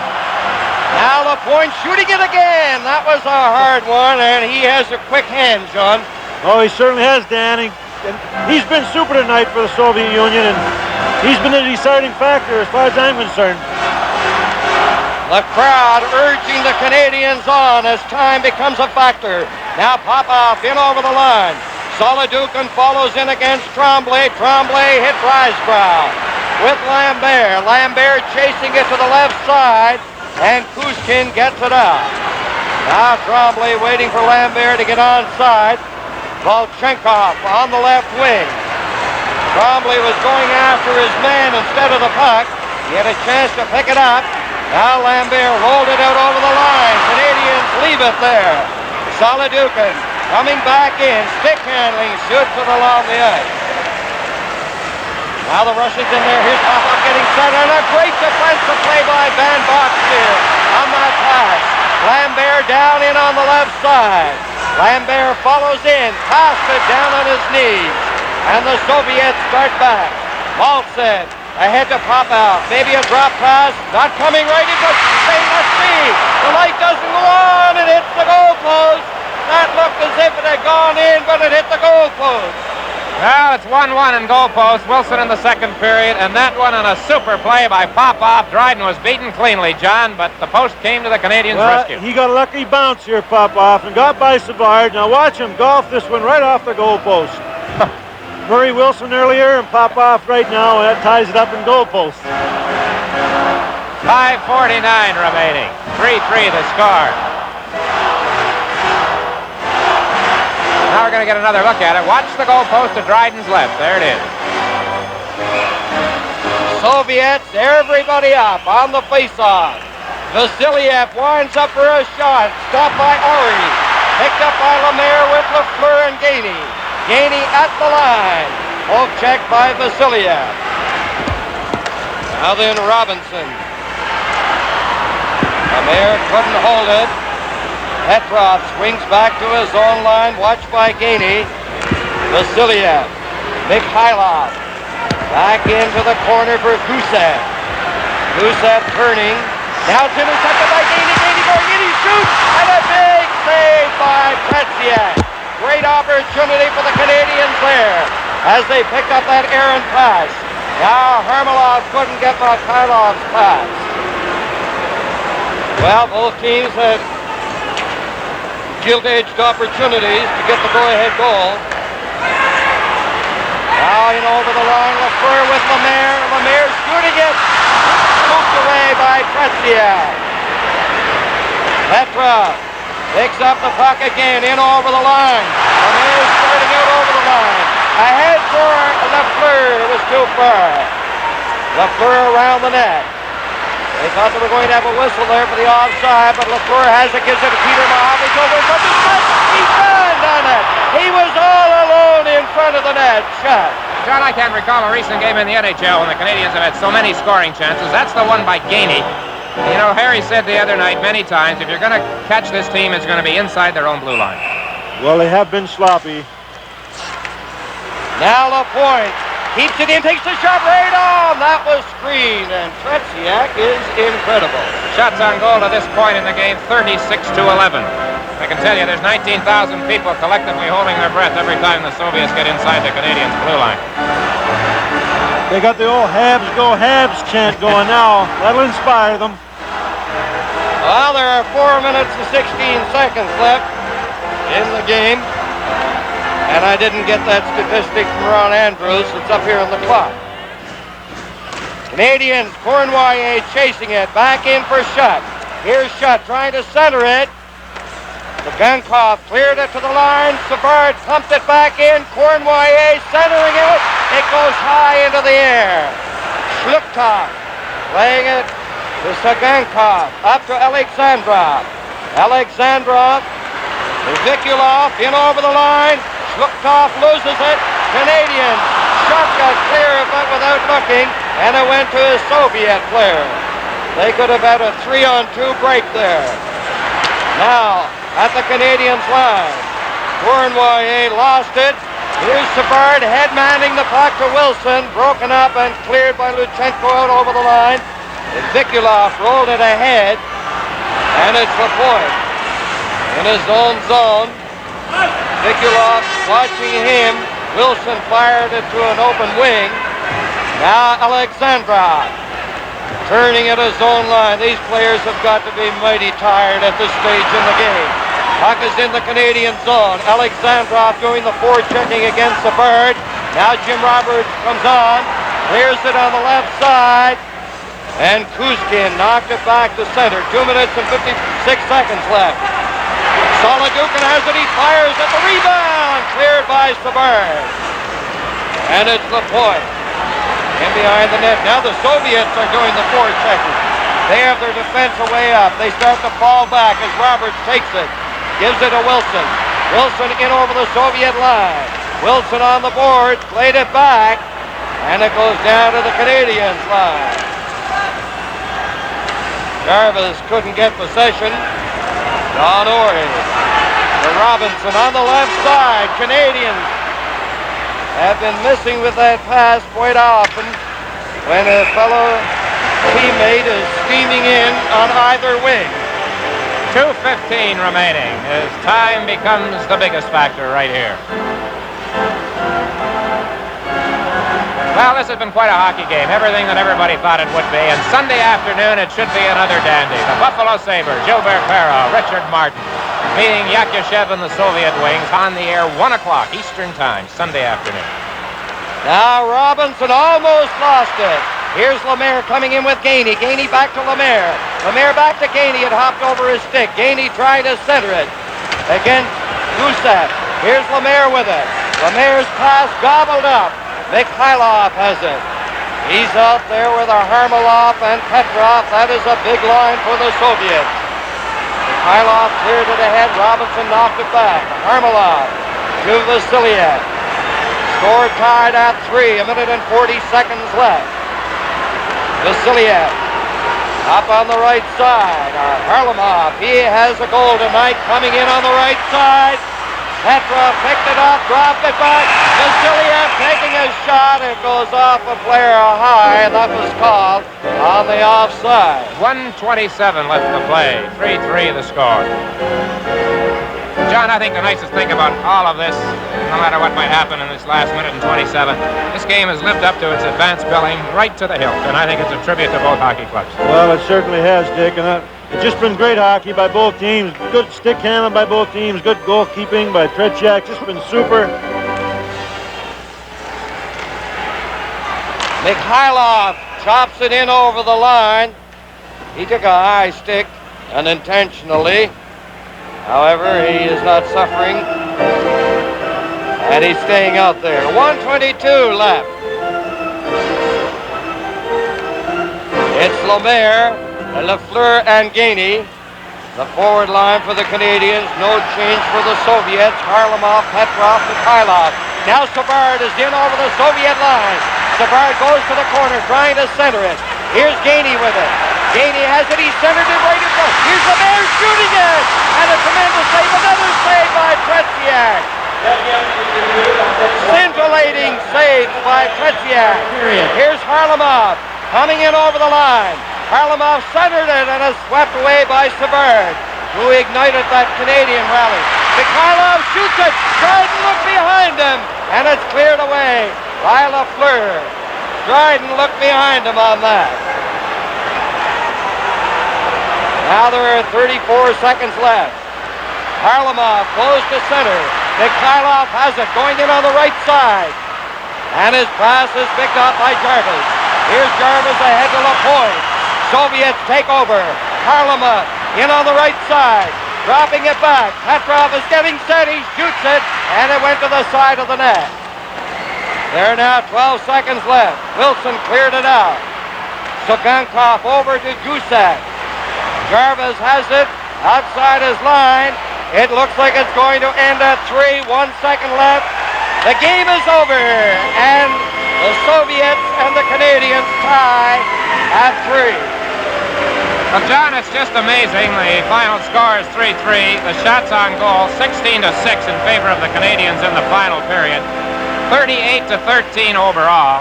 Now LaPointe shooting it again. That was a hard one, and he has a quick hand, John. Oh, he certainly has, Dan. He's been super tonight for the Soviet Union, and he's been the deciding factor as far as I'm concerned. The crowd urging the Canadiens on as time becomes a factor. Now Popov in over the line. Solodukhin follows in against Tremblay. Tremblay hit Risebrow with Lambert. Lambert chasing it to the left side, and Kuzkin gets it out. Now Tremblay waiting for Lambert to get onside. Volchenkov on the left wing. Tremblay was going after his man instead of the puck. He had a chance to pick it up. Now Lambert rolled it out over the line. Canadiens leave it there. Solodukhin coming back in. Stick handling. Shoots it along the ice. Now the Russians in there. Here's Popov getting set. And a great defensive play by Van Boxmeer on that pass. Lambert down in on the left side. Lambert follows in, passed it down on his knees, and the Soviets start back. Maltsev ahead to Popov, maybe a drop pass, not coming right into stainless speed. The light doesn't go on, it hits the goal post. That looked as if it had gone in, but it hit the goal post. Well, it's 1-1 in goalpost. Wilson in the second period, and that one on a super play by Popoff. Dryden was beaten cleanly, John, but the post came to the Canadiens' rescue. He got a lucky bounce here, Popoff, and got by Savard. Now watch him golf this one right off the goalpost. Murray Wilson earlier and Popoff right now, and that ties it up in goalpost. 5:49 remaining. 3-3 the score. Now we're going to get another look at it. Watch the goalpost to Dryden's left. There it is. Soviets, everybody up on the face-off. Vasiliev winds up for a shot. Stopped by Ori. Picked up by Lemaire with Lafleur and Gainey. Gainey at the line. Poke check by Vasiliev. Now then Robinson. Lemaire couldn't hold it. Petrov swings back to his own line, watched by Gainey. Vasiliev. Mihайлов. Back into the corner for Gusef. Gusef turning. Now it's intercepted by Gainey. Gainey going in, he shoots, and a big save by Tretьяк. Great opportunity for the Canadiens there as they pick up that errant pass. Now Harlamov couldn't get Mikhailov's pass. Well, both teams had gilt-edged opportunities to get the go-ahead goal. Now in over the line, Lafleur with Lemaire. Lemaire shooting it. Scooped away by Tretьяк. Petrov picks up the puck again, in over the line. Lemaire starting out over the line. Ahead for Lafleur. It was too far. Lafleur around the net. They thought they were going to have a whistle there for the offside, but Lafleur has it, gives it to P.Mahovlich over in front of the net. He done it. He was all alone in front of the net. Shot. John, I can't recall a recent game in the NHL when the Canadiens have had so many scoring chances. That's the one by Gainey. You know, Harry said the other night many times, if you're going to catch this team, it's going to be inside their own blue line. Well, they have been sloppy. Now Lapointe keeps it in, takes the shot right on. That was screened, and Tretьяк is incredible. Shots on goal to this point in the game, 36-11. I can tell you there's 19,000 people collectively holding their breath every time the Soviets get inside the Canadiens' blue line. They got the old Habs go Habs chant going now. That'll inspire them. Well, there are 4 minutes and 16 seconds left in the game. And I didn't get that statistic from Ron Andrews. It's up here on the clock. Canadiens, Cournoyer chasing it. Back in for Shutt. Here's Shutt trying to center it. Cıgankov cleared it to the line. Savard pumped it back in. Cournoyer centering it. It goes high into the air. Zlukta playing it to Cıgankov. Up to Alexandrov. Alexandrov. Vikulov in over the line. Zlukta loses it. Canadiens. Shot got clear of it without looking, and it went to a Soviet player. They could have had a 3-on-2 break there. Now, at the Canadiens line. Cournoyer lost it. Here's Savard head-manning the puck to Wilson. Broken up and cleared by Lutchenko out over the line. And Vikulov rolled it ahead. And it's Lapointe in his own zone. Vikulov watching him. Wilson fired it to an open wing. Now Alexandrov turning at his own line. These players have got to be mighty tired at this stage in the game. Puck is in the Canadian zone. Alexandrov doing the forechecking against Savard. Now Jim Roberts comes on. Clears it on the left side. And Kuzkin knocked it back to center. 2 minutes and 56 seconds left. Solodukhin has it, he fires at the rebound, cleared by Savard. And it's Lapointe in behind the net. Now the Soviets are doing the forechecking. They have their defense way up. They start to fall back as Roberts takes it. Gives it to Wilson. Wilson in over the Soviet line. Wilson on the board, played it back, and it goes down to the Canadiens line. Jarvis couldn't get possession. Don Ori to Robinson on the left side. Canadiens have been missing with that pass quite often when a fellow teammate is steaming in on either wing. 2:15 remaining as time becomes the biggest factor right here. Well, this has been quite a hockey game. Everything that everybody thought it would be. And Sunday afternoon, it should be another dandy. The Buffalo Sabres, Gilbert Perreault, Richard Martin, meeting Yakushev and the Soviet Wings on the air 1 o'clock Eastern Time, Sunday afternoon. Now Robinson almost lost it. Here's Lemaire coming in with Gainey. Gainey back to Lemaire. Lemaire back to Gainey. It hopped over his stick. Gainey trying to center it against Gusef. Here's Lemaire with it. Lemaire's pass gobbled up. Mihайлов has it. He's out there with a Harlamov and Petrov. That is a big line for the Soviets. Mihайлov cleared it ahead. Robinson knocked it back. Harlamov to Vasilev. Score tied at 3. 1 minute and 40 seconds left. Vasilev up on the right side. Harlamov, he has a goal tonight coming in on the right side. Petrov picked it up, dropped it back. Vasilev taking a shot. It goes off a player high, and that was called on the offside. 1:27 left to play. 3-3 the score. John, I think the nicest thing about all of this, no matter what might happen in this last minute and 27, this game has lived up to its advanced billing right to the hilt, and I think it's a tribute to both hockey clubs. Well, it certainly has, Dick, and it's just been great hockey by both teams. Good stick handling by both teams. Good goalkeeping by Tretьяк. Just been super. Mihайлov chops it in over the line. He took a high stick unintentionally. However, he is not suffering. And he's staying out there. 1:22 left. It's Lemaire, Lafleur, and Gainey. The forward line for the Canadiens. No change for the Soviets. Harlamov, Petrov, Mihайлov. Now Savard is in over the Soviet line. Savard goes to the corner, trying to center it. Here's Gainey with it. Gainey has it. He centered it right in front. Here's Lemaire shooting it. And a tremendous save. Another save by Tretьяк. Scintillating save by Tretьяk. Here's Harlamov coming in over the line. Harlamov centered it and is swept away by Savard, who ignited that Canadian rally. Mihайлov shoots it. Dryden looked behind him, and it's cleared away by Lafleur. Dryden looked behind him on that. Now there are 34 seconds left. Harlamov goes to center. Mihайлov has it, going in on the right side. And his pass is picked up by Jarvis. Here's Jarvis ahead to Lapointe. Soviets take over. Harlamov in on the right side. Dropping it back. Petrov is getting set. He shoots it. And it went to the side of the net. There are now 12 seconds left. Wilson cleared it out. Цыганков over to Gusef. Jarvis has it outside his line. It looks like it's going to end at 3. 1 second left. The game is over. And the Soviets and the Canadiens tie at 3. Well, John, it's just amazing. The final score is 3-3. The shots on goal, 16-6 in favor of the Canadiens in the final period. 38-13 overall.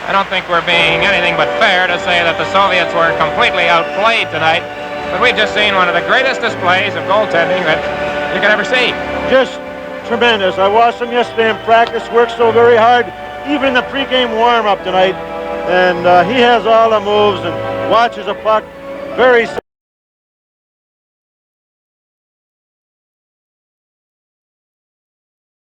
I don't think we're being anything but fair to say that the Soviets were completely outplayed tonight. But we've just seen one of the greatest displays of goaltending that you could ever see. Just tremendous. I watched him yesterday in practice, worked so very hard, even in the pregame warm-up tonight. And he has all the moves and watches a puck very